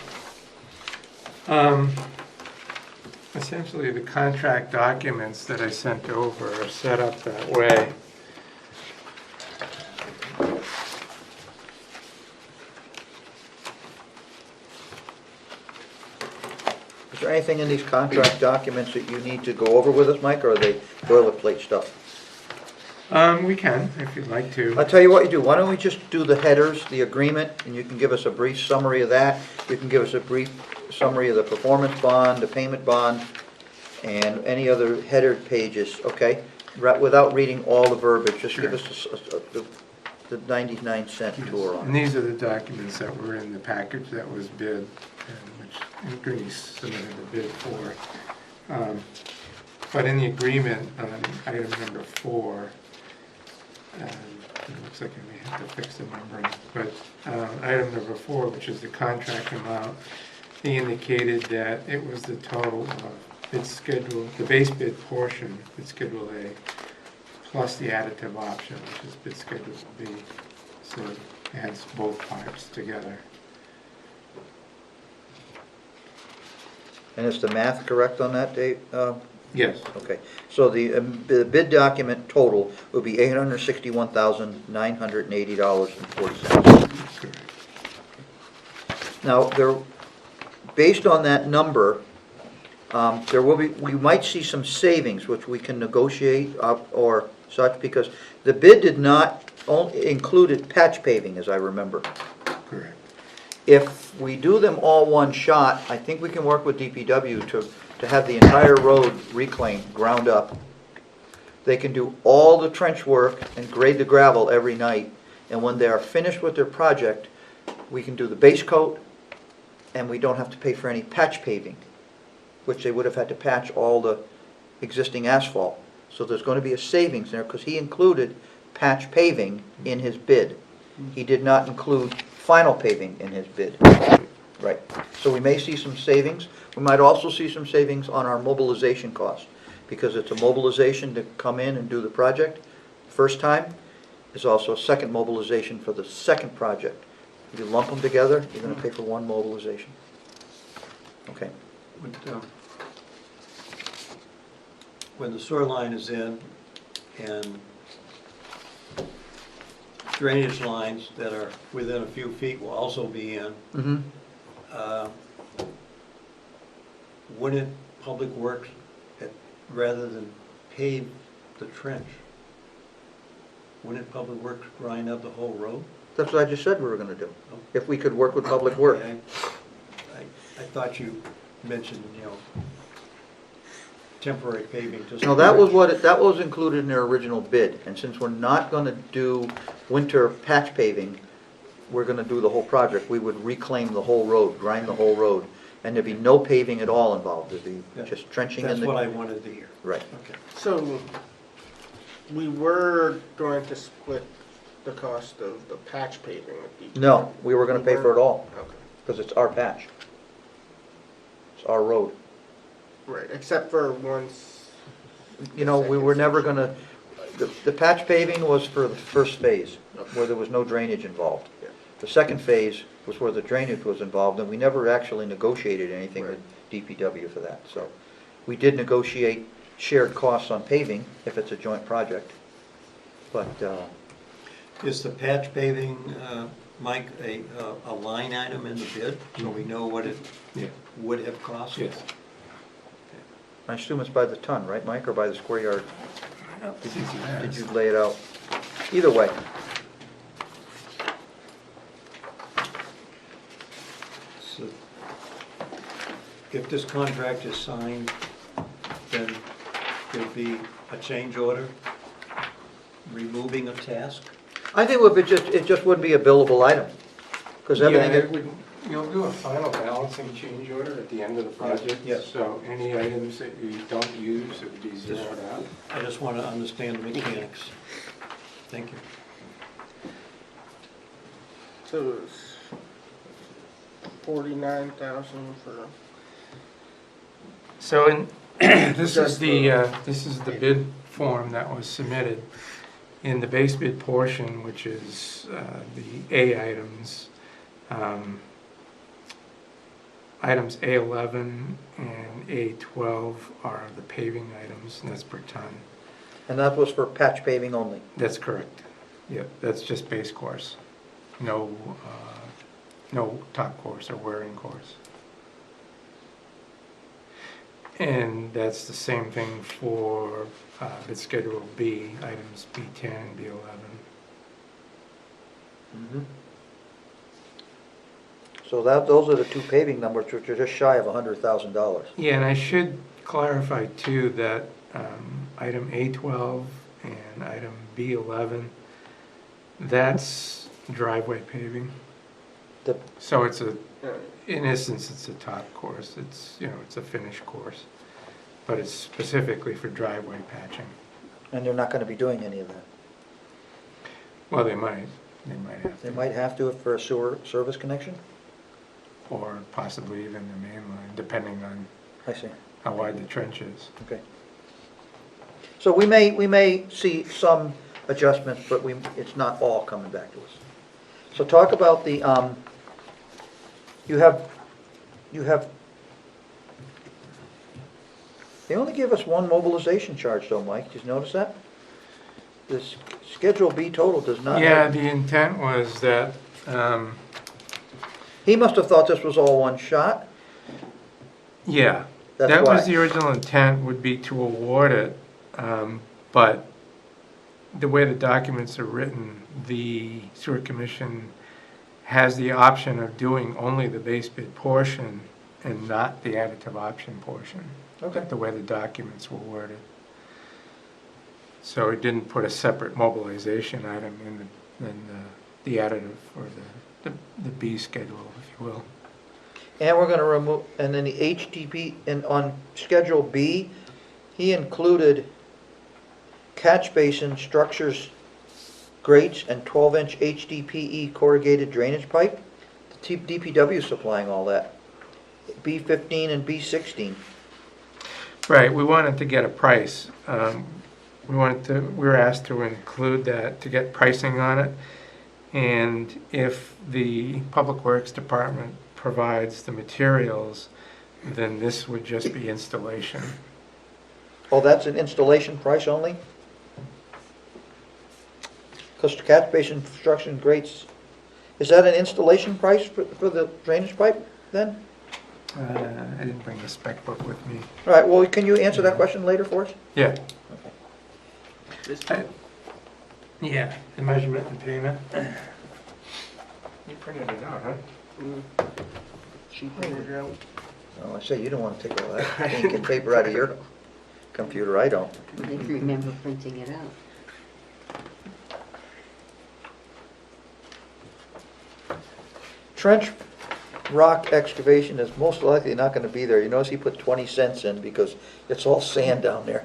Essentially, the contract documents that I sent over are set up that way. Is there anything in these contract documents that you need to go over with us, Mike, or are they boilerplate stuff? We can, if you'd like to. I'll tell you what you do, why don't we just do the headers, the agreement, and you can give us a brief summary of that. You can give us a brief summary of the performance bond, the payment bond, and any other header pages, okay? Without reading all the verbiage, just give us the 99-cent tour on And it. these are the documents that were in the package that was bid, and which Greece submitted the bid for. But in the agreement on item number 4, it looks like we have to fix the numbering, but item number 4, which is the contract amount, he indicated that it was the total of bid schedule, the base bid portion, bid schedule A, plus the additive option, which is bid schedule B. So it adds both parts together. And is the math correct on that, Dave? Yes. Okay, so the bid document total will be $861,980.40. Correct. Now, based on that number, we might see some savings, which we can negotiate up or such, because the bid did not included patch paving, as I remember. Correct. If we do them all one shot, I think we can work with DPW to have the entire road reclaimed, ground up. They can do all the trench work and grade the gravel every night, and when they are finished with their project, we can do the base coat, and we don't have to pay for any patch paving, which they would have had to patch all the existing asphalt. So there's going to be a savings there, because he included patch paving in his bid. He did not include final paving in his bid. Right. So we may see some savings. We might also see some savings on our mobilization costs, because it's a mobilization to come in and do the project first time. There's also a second mobilization for the second project. If you lump them together, you're going to pay for one mobilization. Okay. When the sewer line is in and drainage lines that are within a few feet will also be in, Mm-hmm. wouldn't Public Works, rather than pave the trench, wouldn't Public Works grind up the whole road? That's what I just said we were going to do, if we could work with Public Works. I thought you mentioned, temporary paving just. No, that was included in their original bid, and since we're not going to do winter patch paving, we're going to do the whole project. We would reclaim the whole road, grind the whole road, and there'd be no paving at all involved. There'd be just trenching in That's the... what I wanted to hear. Right. Okay. So, we were going to split the cost of the patch paving with DPW. No, we were going to pay for it all, Okay, because it's our patch. It's our road. right, except for once, We were never going to... The patch paving was for the first phase, where there was no drainage involved. Yeah. The second phase was where the drainage was involved, and we never actually negotiated anything with DPW for that. So we did negotiate shared costs on paving if it's a joint project. But Is the patch paving, Mike, a line item in the bid, so we know what it Yeah. would have cost? Yes. I assume it's by the ton, right, Mike, or by the square yard? Did you lay it out? Either way. So, if this contract is signed, then there'd be a change order, removing a task? I think it just wouldn't be a billable item, because everything... You'll do a final balancing change order at the end of the project. Yes. So any items that you don't use would be zeroed out. I just want to understand the mechanics. Thank you. so it's 49,000 for, So this is the bid form that was submitted. In the base bid portion, which is the A items, items A11 and A12 are the paving items, and that's per ton. And that was for patch paving only. That's correct. Yep, that's just base course. No, no top course or wearing course. And that's the same thing for bid schedule B, items B10 and B11. So those are the two paving numbers, which are just shy of $100,000. Yeah, and I should clarify too that item A12 and item B11, that's driveway paving. The- So it's in essence, it's a top course. It's, it's a finished course. But it's specifically for driveway patching. And they're not going to be doing any of that. Well, they might have They to. might have to for a sewer service connection? Or possibly even the main line, depending on I see. how wide the trench is. Okay. So we may see some adjustments, but it's not all coming back to us. So talk about the, you have, they only give us one mobilization charge though, Mike, did you notice that? This Schedule B total does not Yeah, have, the intent was that, he must have thought this was all one shot, yeah, that's that why. was the original intent, would be to award it, but the way the documents are written, the sewer commission has the option of doing only the base bid portion and not the additive option portion. Okay. The way the documents were worded. So it didn't put a separate mobilization item in the additive or the B schedule, if you will. And we're gonna remove, and then the HDP, and on Schedule B, he included catch basin structures, grates, and 12-inch HDPE corrugated drainage pipe. The DPW is supplying all that. B15 and B16. Right, we wanted to get a price. We were asked to include that to get pricing on it. And if the Public Works Department provides the materials, then this would just be installation. Oh, that's an installation price only? Because the catch basin construction grates, is that an installation price for the drainage pipe then? I didn't bring the spec book with me. All right, well, can you answer that question later for us? Yeah. This Yeah, the measurement and payment. You printed it out, huh? she printed it out. Oh, I say, you don't want to take all that ink and paper out of your computer, I don't. I can remember printing it out. Trench rock excavation is most likely not gonna be there. You notice he put 20 cents in because it's all sand down there.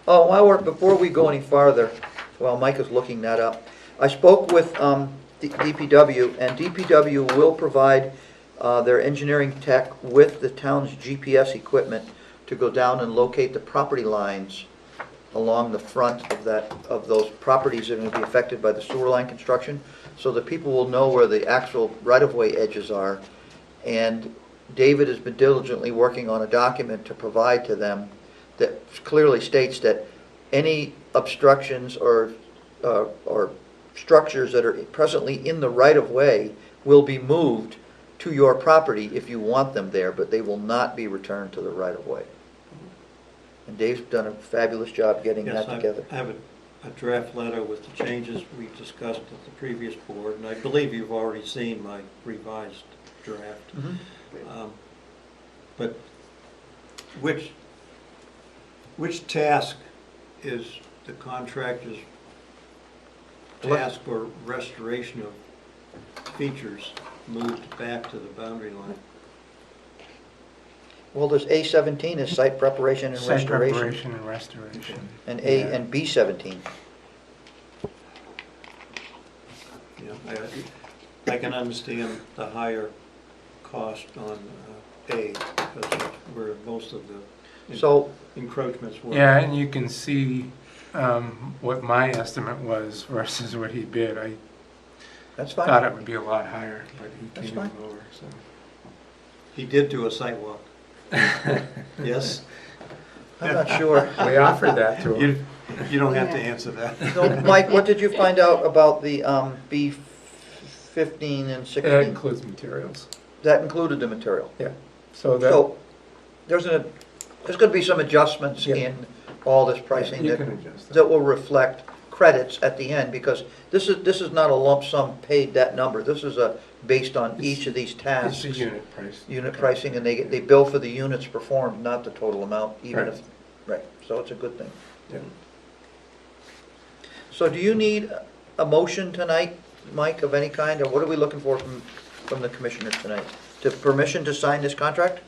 Oh, before we go any farther, while Mike is looking that up, I spoke with DPW, and DPW will provide their engineering tech with the town's GPS equipment to go down and locate the property lines along the front of those properties that are going to be affected by the sewer line construction, so that people will know where the actual right-of-way edges are. And David has been diligently working on a document to provide to them that clearly states that any obstructions or structures that are presently in the right-of-way will be moved to your property if you want them there, but they will not be returned to the right-of-way. And Dave's done a fabulous job getting Yes, that together. I have a draft letter with the changes we discussed at the previous board, and I believe you've already seen my revised draft. Mhm. But which task is the contractor's task for restoration of features moved back to the boundary line? Well, there's A17 is site preparation and Site restoration, preparation and restoration. and Yeah. and B17. Yeah, I can understand the higher cost on A, because that's where most of the So, encroachments were. Yeah, and you can see what my estimate was versus what he bid. That's thought fine. it would be a lot higher, but he That's came in fine. lower, so. He did do a site walk. Yes? I'm not sure. We offered that to him. You don't have to answer that. So, Mike, what did you find out about the B15 and That 16? includes materials. That included the material. So that, So there's going to be some adjustments Yeah. in all this pricing you that can adjust that that. will reflect credits at the end, because this is not a lump sum paid that number. This is based on each of these It's tasks. a unit price. Unit pricing, and they bill for the units performed, not the total amount, even Right. if, right, so it's a good thing. Yeah. So do you need a motion tonight, Mike, of any kind, or what are we looking for from the commissioners tonight? To permission to sign this contract?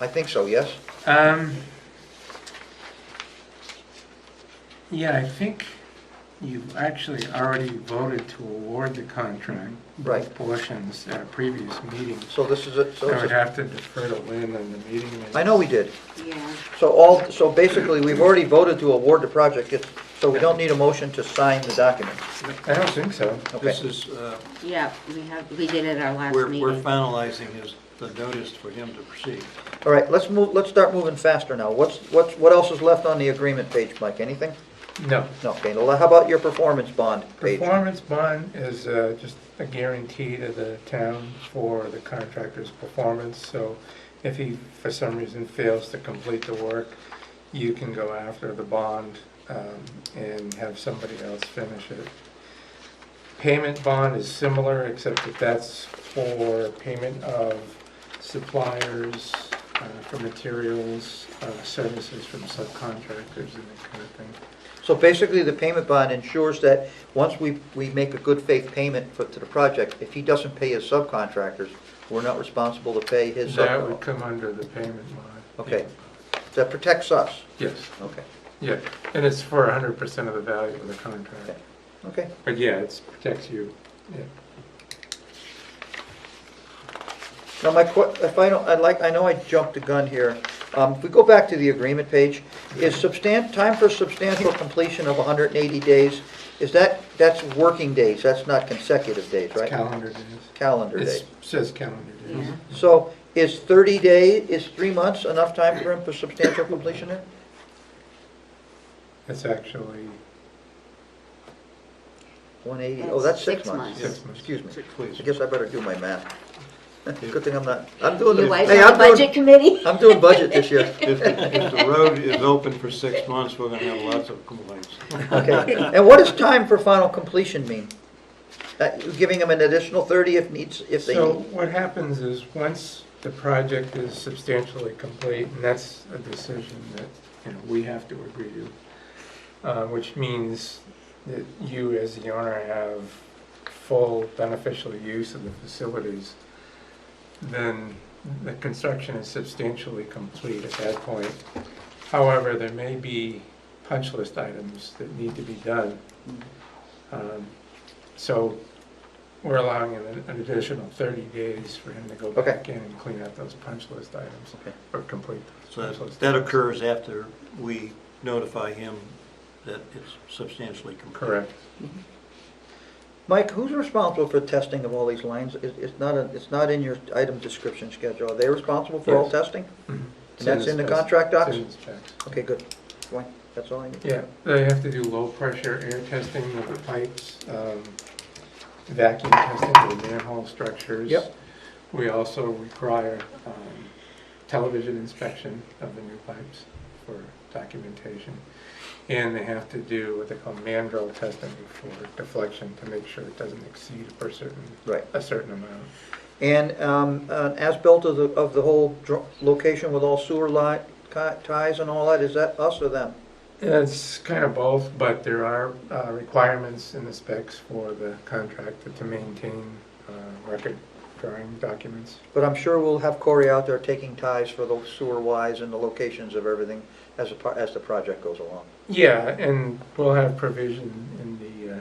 I think so, yes? Yeah, I think you've actually already voted to award the contract. Right. both portions at a previous meeting. So this is it, so I would it's have to defer to Lynn on the meeting minutes. I know we did. Yeah. So basically, we've already voted to award the project, so we don't need a motion to sign the document. I don't think so. Okay. This is, Yeah, we did it at our last we're meeting. finalizing the notice for him to proceed. All right, let's start moving faster now. What else is left on the agreement page, Mike? Anything? No. No, okay, well, how about your performance bond page? Performance bond is just a guarantee to the town for the contractor's performance. So if he, for some reason, fails to complete the work, you can go after the bond and have somebody else finish it. Payment bond is similar, except that that's for payment of suppliers for materials, services from subcontractors and that kind of thing. So basically, the payment bond ensures that once we make a good faith payment to the project, if he doesn't pay his subcontractors, we're not responsible to pay his That would subcontractors. come under the payment bond. Okay, that protects us. Yes, Okay, yeah, and it's for 100% of the value of the contract. okay. But yeah, it protects you, yeah. Now, if I don't, I know I jumped the gun here. If we go back to the agreement page, is time for substantial completion of 180 days, that's working days, that's not consecutive days, It's right? calendar days. Calendar It days. says calendar days. Yeah. So is 3 months enough time for him for substantial completion there? It's actually 180, oh, that's 6 Six months. months. 6 months. Excuse me. Please. I guess I better do my math. Good thing I'm not, I'm doing Your the, wife's hey, on the budget committee? I'm doing budget this year. If the road is open for 6 months, we're gonna have lots of complaints. Okay, and what does time for final completion mean? Giving them an additional 30 if they So need? what happens is, once the project is substantially complete, and that's a decision that we have to agree to, which means that you as the owner have full beneficial use of the facilities, then the construction is substantially complete at that point. However, there may be punch list items that need to be done. So we're allowing an additional 30 days for him to go Okay. back in and clean up those punch list items, Okay. or complete those So punch list that items. occurs after we notify him that it's substantially complete. Correct. Mike, who's responsible for testing of all these lines? It's not in your item description schedule. Are they responsible for all Yes. testing? Mhm. And that's in the specs. contract docs? It's in the specs. Okay, good. Fine, that's all I need. Yeah, they have to do low pressure air testing of the pipes, vacuum testing of the manhole structures. Yep. We also require television inspection of the new pipes for documentation. And they have to do what they call mandrel testing for deflection to make sure it doesn't exceed Right. a certain amount. And as-built of the whole location with all sewer line ties and all that, is that us or them? It's kind of both, but there are requirements in the specs for the contractor to maintain record drawing documents. But I'm sure we'll have Corey out there taking ties for the sewer wise and the locations of everything as the project goes along. Yeah, and we'll have provision in the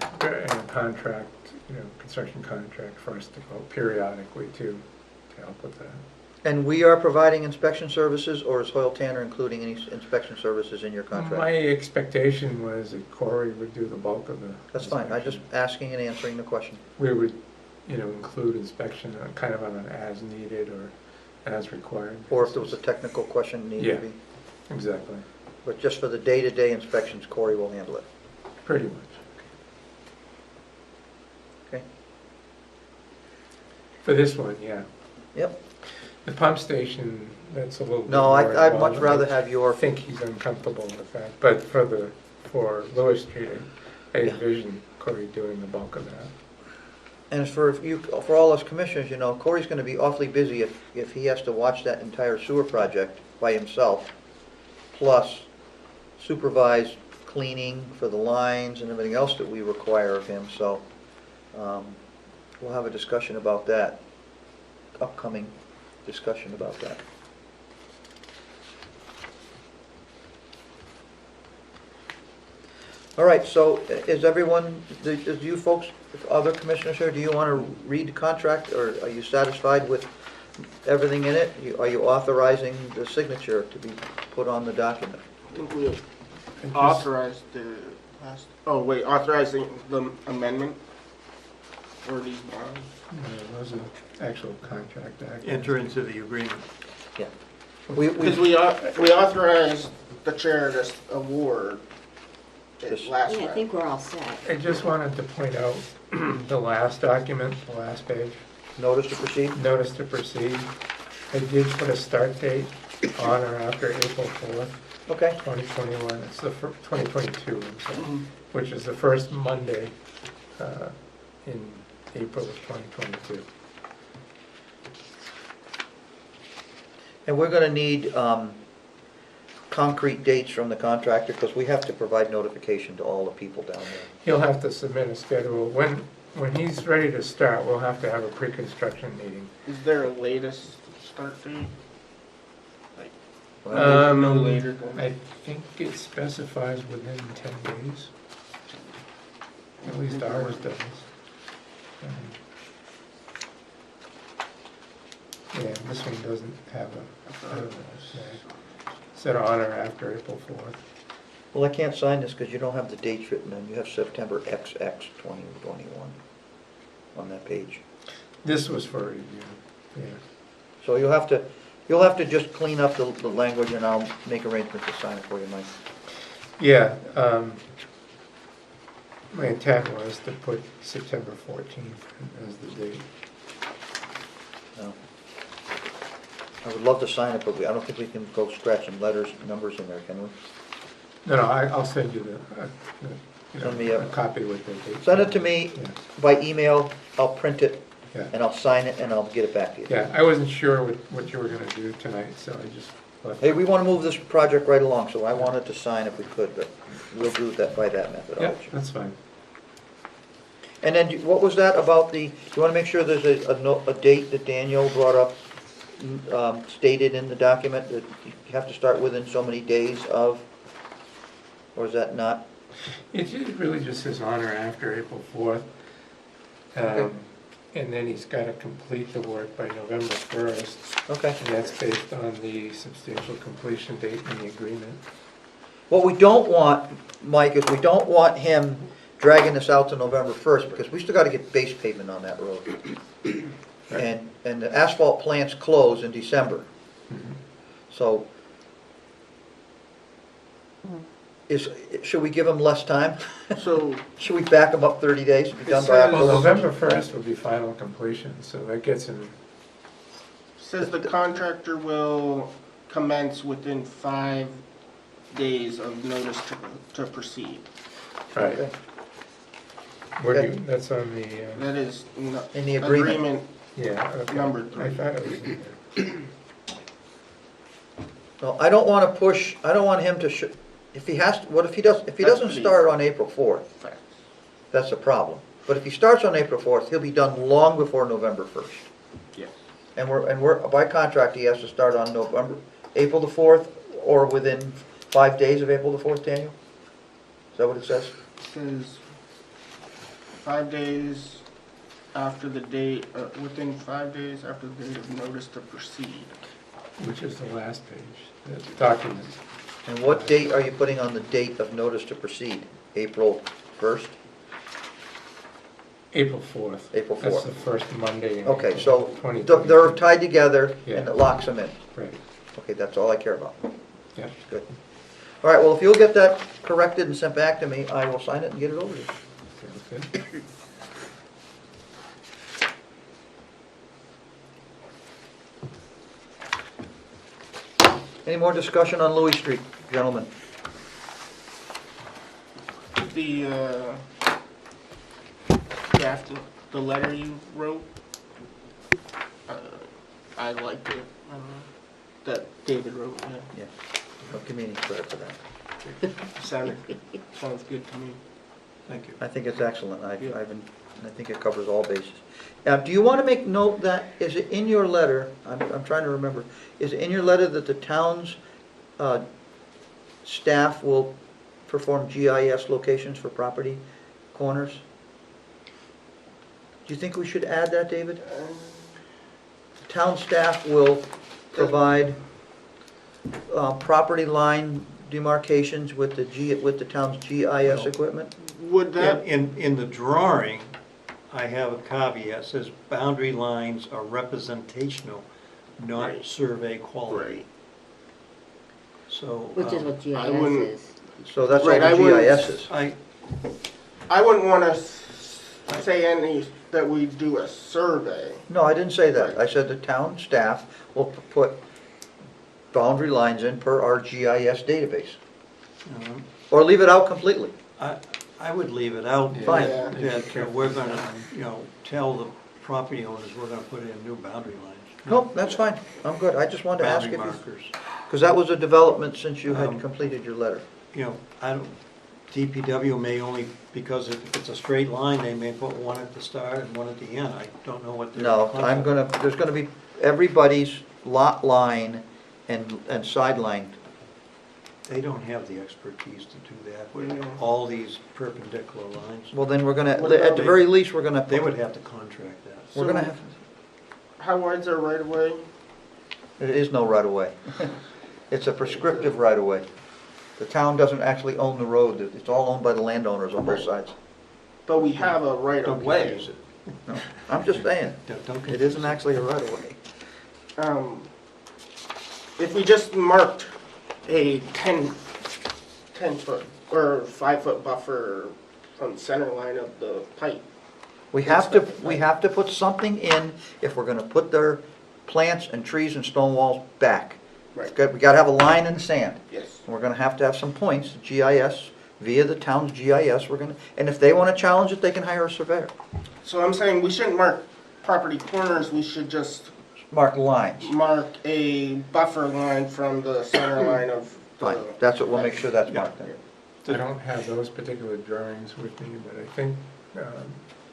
contract, construction contract for us to go periodically to help with that. And we are providing inspection services, or is Hoyle Tanner including any inspection services in your My contract? expectation was that Corey would do the bulk of the. That's fine, I'm just inspection. asking and answering the question. We would, include inspection kind of on an as needed or as required. Or if there was a technical question needed Yeah. to be. Exactly, But just for the day-to-day inspections, Corey will handle it. pretty much. Okay? For this one, yeah. Yep. The pump station, that's a little bit No, more I'd much involved. rather have I your, think he's uncomfortable with that, but for Lewis Street, I envision Corey doing the bulk of that. and for all us commissioners, Corey's gonna be awfully busy if he has to watch that entire sewer project by himself, plus supervise cleaning for the lines and everything else that we require of him, so we'll have a discussion about that, upcoming discussion about that. All right, so is everyone, is you folks, other commissioners here, do you want to read the contract, or are you satisfied with everything in it? Are you authorizing the signature to be put on the document? I think we And just- authorized the last, authorizing the amendment for these bonds. Those are actual contract acts. Enter into the agreement. Yeah. Because we authorized the chair to award it Just- last Yeah, I round. think we're all set. I just wanted to point out the last document, the last page, Notice to proceed? notice to proceed. I did put a start date on or after April 4th, Okay, 2021. It's the 2022, I'm sorry, Mhm. which is the first Monday in April of 2022. and we're gonna need concrete dates from the contractor, because we have to provide notification to all the people down there. He'll have to submit a schedule. When he's ready to start, we'll have to have a pre-construction meeting. Is there a latest start date? Like, Well, no later than? I think it specifies within 10 days. At least ours does. Yeah, this one doesn't have said on or after April 4th. Well, I can't sign this because you don't have the dates written down. You have September XX 2021 on that page. This was for review, yeah. So you'll have to just clean up the language, and I'll make arrangements to sign it for you, Mike. Yeah, my intent was to put September 14th as the date. No. I would love to sign it, but I don't think we can go scratch some letters and numbers in there, can we? No, I'll send you Send me a- a copy with the date. Send it to me Yeah. by email, I'll print it, Yeah. and I'll sign it, and I'll get it back to you. Yeah, I wasn't sure what you were gonna do tonight, so I just left. Hey, we want to move this project right along, so I wanted to sign if we could, but we'll do that by that Yeah, methodology. that's fine. And then, what was that about you want to make sure there's a date that Daniel brought up, stated in the document, that you have to start within so many days of, or is that not? It really just says on or after April 4th. Okay. And then he's gotta complete the work by November 1st, Okay. and that's based on the substantial completion date in the agreement. What we don't want, Mike, is we don't want him dragging this out to November 1st, because we still got to get base pavement on that road. And the asphalt plants close in December. So, should we give him less time? So, Should we back him up 30 days to be done by It says- Well, October? November 1st will be final completion, so that gets him, says the contractor will commence within 5 days of notice to proceed. right. Okay. Where do Okay. you, that's on the, That is In the agreement. yeah, okay. Number I 3. thought it was in there. No, I don't want to push, I don't want him to, if he has, if he doesn't start on April 4th, Facts. that's a problem. But if he starts on April 4th, he'll be done long before November 1st. Yes. And we're, by contract, he has to start on April the 4th, or within 5 days of April the 4th, Daniel? Is that what it says? Says 5 days after the date, within 5 days after the date of notice to proceed. which is the last page, the document. And what date are you putting on the date of notice to proceed? April 1st? April 4th. April That's 4th. the first Monday in Okay, April, so 2022. they're tied together and Yeah. it locks them in. Right, Okay, that's all I care about. yeah. Good. All right, well, if you'll get that corrected and sent back to me, I will sign it and get it over to you. Sounds good. Any more discussion on Louis Street, gentlemen? The draft, the letter you wrote, I liked it. That David wrote, yeah. Yeah. Don't give me any credit for that. Sounds good to me. Thank you. I think it's excellent. Yeah. I think it covers all bases. Now, do you want to make note that, is it in your letter, I'm trying to remember, is it in your letter that the town's staff will perform GIS locations for property corners? Do you think we should add that, David? Town staff will provide property line demarcations with the town's GIS equipment? Would that, In the drawing, I have a caveat, says boundary lines are representational, not Right. survey quality. right, So. Which is what I GIS wouldn't- is. So that's all Right, the I wouldn't- GIS is. I wouldn't want to say that we do a survey. No, I didn't say that. Right. I said the town staff will put boundary lines in per our GIS database. Or leave it out completely. I would leave it out. Yeah. Fine. that- That we're gonna, tell the property owners we're gonna put in new boundary lines. Nope, that's fine. I'm good. I just wanted to ask Boundary if you, markers. because that was a development since you had Um, completed your letter. I don't, DPW may only, because if it's a straight line, they may put one at the start and one at the end. I don't know what their. No, concept- there's gonna be everybody's lot line and sideline. They don't have the expertise to do that. What do you mean? All these perpendicular lines. Well, then we're gonna, What at about the the- very least, we're gonna. They would have to contract that. We're gonna have, How wide's our right of way? there is no right of way. It's a prescriptive right of way. The town doesn't actually own the road. It's all owned by the landowners on both sides. But we have a right Don't of way. confuse it. No, I'm just saying, Don't it confuse isn't actually a right of way. If we just marked a 10 foot or 5 foot buffer from the center line of the pipe. We have to put something in if we're gonna put their plants and trees and stone walls back. Right. We gotta have a line in the sand. Yes. And we're gonna have to have some points, GIS, via the town's GIS, and if they wanna challenge it, they can hire a surveyor. So I'm saying we shouldn't mark property corners, we should just Mark lines. mark a buffer line from the center line of Fine, the. that's what, we'll make sure that's marked then. I don't have those particular drawings with me, but I think,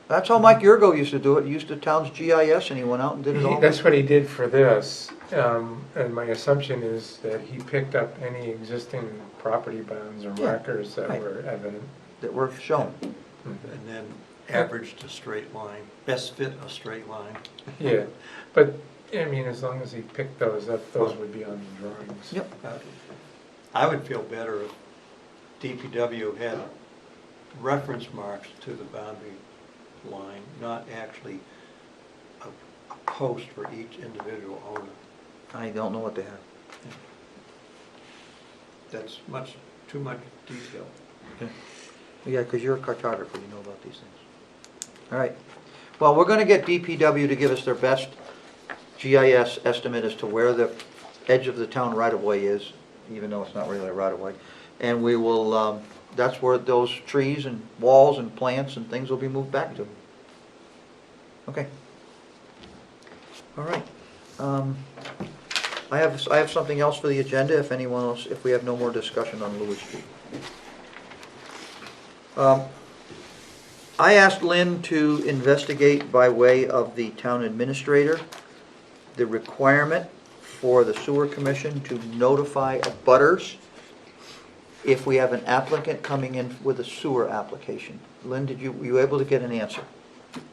That's how Mike Yurgo used to do it. He used the town's GIS and he went out and did it all. that's what he did for this. And my assumption is that he picked up any existing property bounds or Yeah, markers that right. were evident. That were shown. And then averaged a straight line, best fit a straight line. Yeah, but, I mean, as long as he picked those up, those would be on the drawings. Yep. I would feel better if DPW had reference marks to the boundary line, not actually a post for each individual owner. I don't know what they have. That's too much detail. Yeah, because you're a cartographer, you know about these things. All right. Well, we're gonna get DPW to give us their best GIS estimate as to where the edge of the town right-of-way is, even though it's not really a right-of-way. And we will, that's where those trees and walls and plants and things will be moved back to. Okay. All right. I have something else for the agenda, if anyone else, if we have no more discussion on Louis Street. I asked Lynn to investigate by way of the town administrator the requirement for the sewer commission to notify abutters if we have an applicant coming in with a sewer application. Lynn, were you able to get an answer?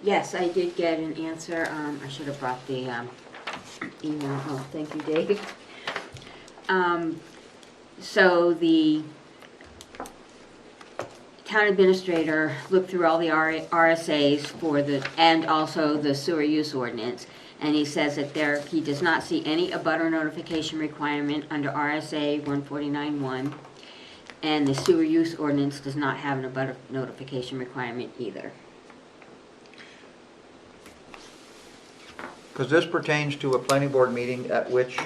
Yes, I did get an answer. I should have brought the email. Oh, thank you, Dave. So the town administrator looked through all the RSAs for and also the sewer use ordinance, and he says that he does not see any abutter notification requirement under RSA 149.1, and the sewer use ordinance does not have an abutter notification requirement either. Because this pertains to a planning board meeting at which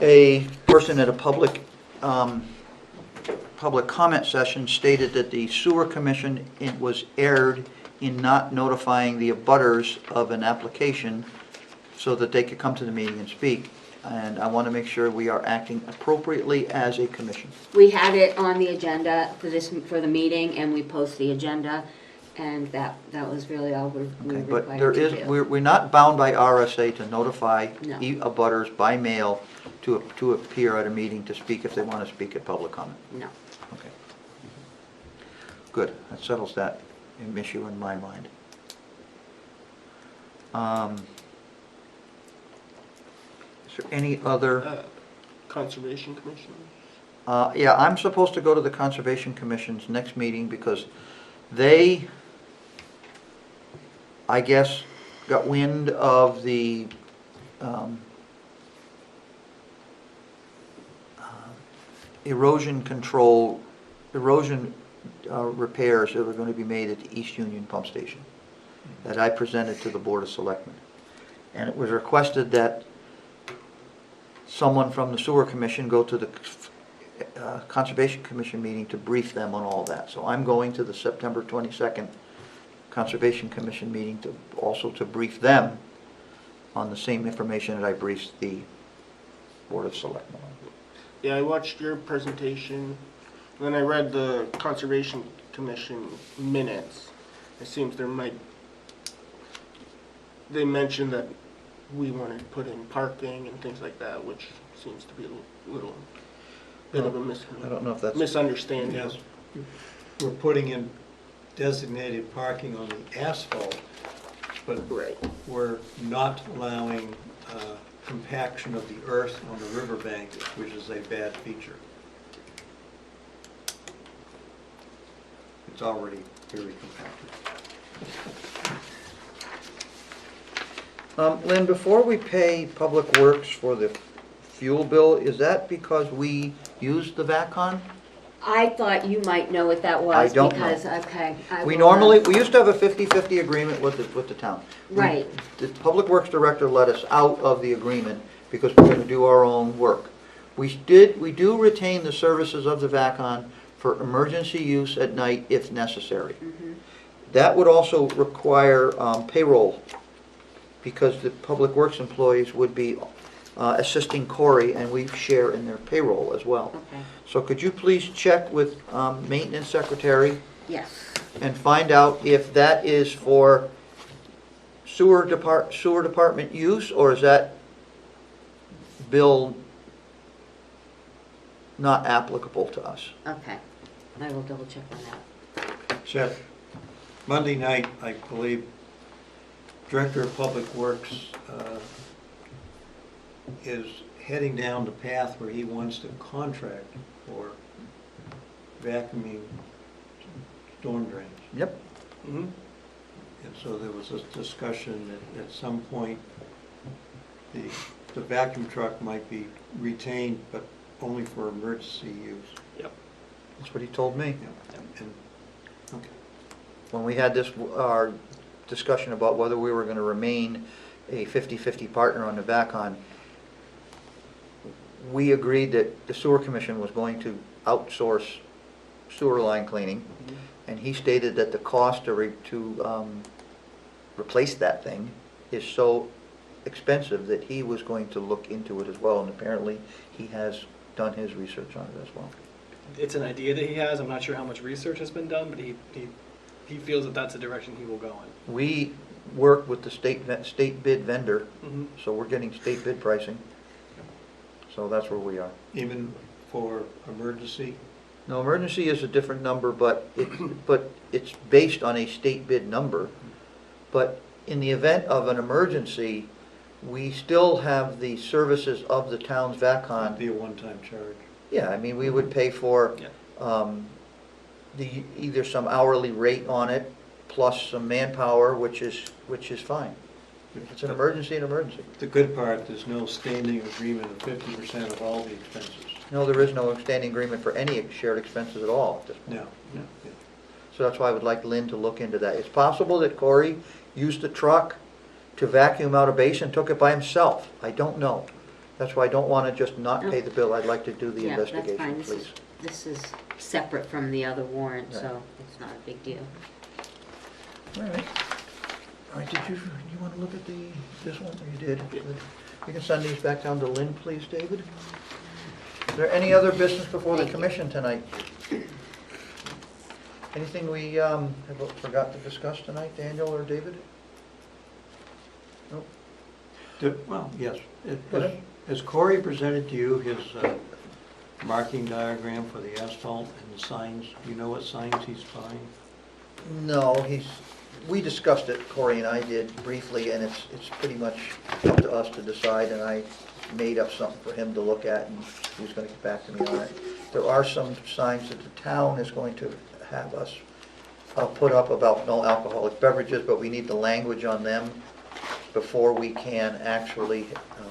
a person at a public comment session stated that the sewer commission was erred in not notifying the abutters of an application so that they could come to the meeting and speak. And I want to make sure we are acting appropriately as a commission. We had it on the agenda for the meeting, and we post the agenda, and that was really all we were Okay, but required there to is, do. we're not bound by RSA to notify No. abutters by mail to appear at a meeting to speak if they want to speak at public comment. No. Okay. Good, that settles that issue in my mind. Is there any other? Conservation Commission? Yeah, I'm supposed to go to the Conservation Commission's next meeting because they, I guess, got wind of the erosion repairs that were going to be made at the East Union Pump Station that I presented to the Board of Selectmen. And it was requested that someone from the Sewer Commission go to the Conservation Commission meeting to brief them on all that. So I'm going to the September 22nd Conservation Commission meeting to brief them on the same information that I briefed the Board of Selectmen on. Yeah, I watched your presentation, then I read the Conservation Commission minutes. It seems they mentioned that we wanted to put in parking and things like that, which seems to be a little bit of a I don't know if that's, misunderstanding. Yes, we're putting in designated parking on the asphalt, but Right. we're not allowing compaction of the earth on the riverbank, which is a bad feature. It's already very compacted. Lynn, before we pay Public Works for the fuel bill, is that because we used the VACCON? I thought you might know what that was. I don't know. Because, okay. We used to have a 50-50 agreement with the town. Right. The Public Works Director let us out of the agreement because we're going to do our own work. We do retain the services of the VACCON for emergency use at night if necessary. Mhm. That would also require payroll because the Public Works employees would be assisting Corey and we share in their payroll as well. Okay, So could you please check with Maintenance Secretary yes. and find out if that is for sewer department use, or is that bill not applicable to us? Okay, I will double check on that. Seth, Monday night, I believe, Director of Public Works is heading down the path where he wants to contract for vacuuming storm drains. Yep. Mm-hmm. And so there was a discussion that at some point, the vacuum truck might be retained, but only for emergency use. Yep. That's what he told me. And, okay. When we had our discussion about whether we were going to remain a 50-50 partner on the VACCON, we agreed that the Sewer Commission was going to outsource sewer line cleaning, and he stated that the cost to replace that thing is so expensive that he was going to look into it as well, and apparently he has done his research on it as well. It's an idea that he has. I'm not sure how much research has been done, but he feels that that's the direction he will go in. We work with the state bid vendor, Mm-hmm. so we're getting state bid pricing. So that's where we are. Even for emergency No, emergency is a different number, but it's based on a state bid number. But in the event of an emergency, we still have the services of the town's VACCON. Be a one-time charge. Yeah, I mean, we would pay for, Yeah. either some hourly rate on it, plus some manpower, which is fine. If it's an emergency, an emergency. The good part, there's no standing agreement of 50% of all the expenses. No, there is no standing agreement for any shared expenses at all at this point. No. So that's why I would like Lynn to look into that. It's possible that Corey used the truck to vacuum out a basin, took it by himself. I don't know. That's why I don't want to just not pay the bill. I'd like to do the Yeah, that's fine. investigation, please. This is separate from the other warrant, Right. so it's not a big deal. All right. All right, you want to look at this one? You did. Good. You can send these back down to Lynn, please, David. Is there any other business before the commission tonight? Anything we forgot to discuss tonight, Daniel or David? Nope. Well, yes. Go ahead. Has Corey presented to you his marking diagram for the asphalt and the signs? Do you know what signs he's buying? No, we discussed it, Corey and I did briefly, and it's pretty much up to us to decide, and I made up something for him to look at, and he was gonna get back to me on it. There are some signs that the town is going to have us put up about no alcoholic beverages, but we need the language on them before we can actually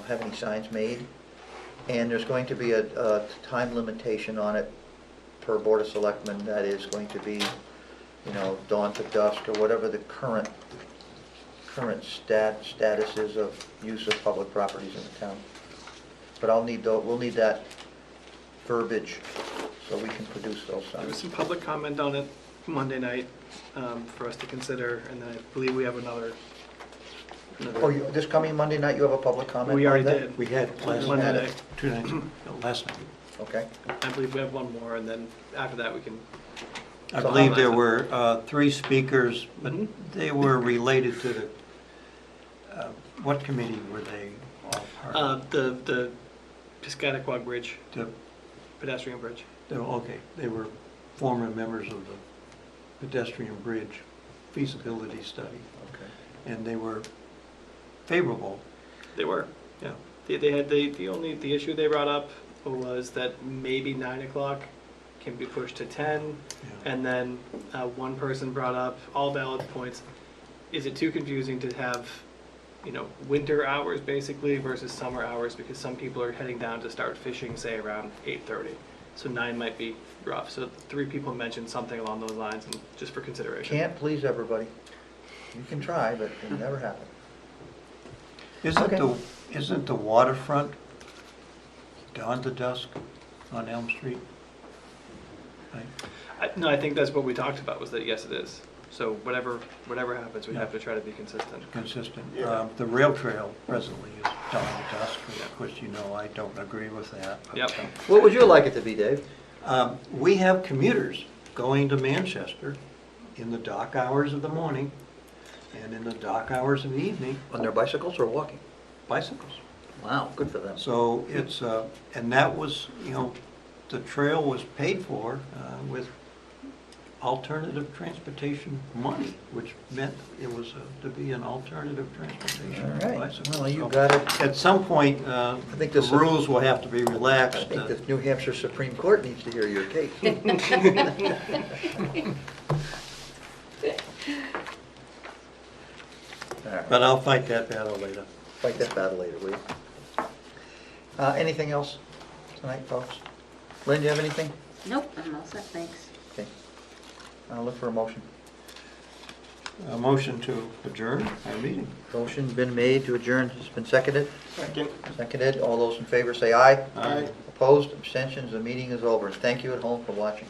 have any signs made. And there's going to be a time limitation on it per Board of Selectmen that is going to be, dawn to dusk, or whatever the current status is of use of public properties in the town. But we'll need that verbiage so we can produce those There was signs. some public comment on it Monday night for us to consider, and then I believe we have another. Oh, this coming Monday night, you have a public comment We on already that? did. We had last Monday had night. it. 2 nights, no, last night. Okay. I believe we have one more, and then after that we can. I So believe how- there were 3 speakers, but Mhm. they were related to the, what committee were they all part of? The Piscataquag Bridge, The- pedestrian bridge. Okay, they were former members of the pedestrian bridge feasibility study, Okay. and they were favorable. They were, yeah. They had, the issue they brought up was that maybe 9 o'clock can be pushed to 10, Yeah. and then one person brought up, all valid points, is it too confusing to have, winter hours basically versus summer hours, because some people are heading down to start fishing, say, around 8:30. So 9 might be rough. So 3 people mentioned something along those lines, and just for consideration. Can't please everybody. You can try, but it'll never happen. Okay. Isn't the waterfront dawn to dusk on Elm Street? Right? No, I think that's what we talked about, was that yes, it is. So whatever happens, we have to try to be consistent. Consistent. Yeah. The rail trail presently is dawn to dusk. Of course, I don't agree with that. but, Yep. What would you like it to be, Dave? We have commuters going to Manchester in the dark hours of the morning and in the dark hours of the evening, On their bicycles or walking? bicycles. Wow, good for them. So it's, and that was, the trail was paid for with alternative transportation money, which meant it was to be an alternative transportation. All for right, bicycles. well, you So got it. At some point, think the this is- rules will have to be I relaxed. think the New Hampshire Supreme Court needs to hear your case. All right. But I'll fight that battle later. Fight that battle later, will you? Anything else tonight, folks? Lynn, do you have anything? Nope, I'm all set, thanks. Okay. I'll look for a motion. A motion to adjourn our meeting. Motion been made to adjourn, has been seconded. Second. Seconded. All those in favor say aye. Aye. Opposed, abstentions, the meeting is over. Thank you at home for watching.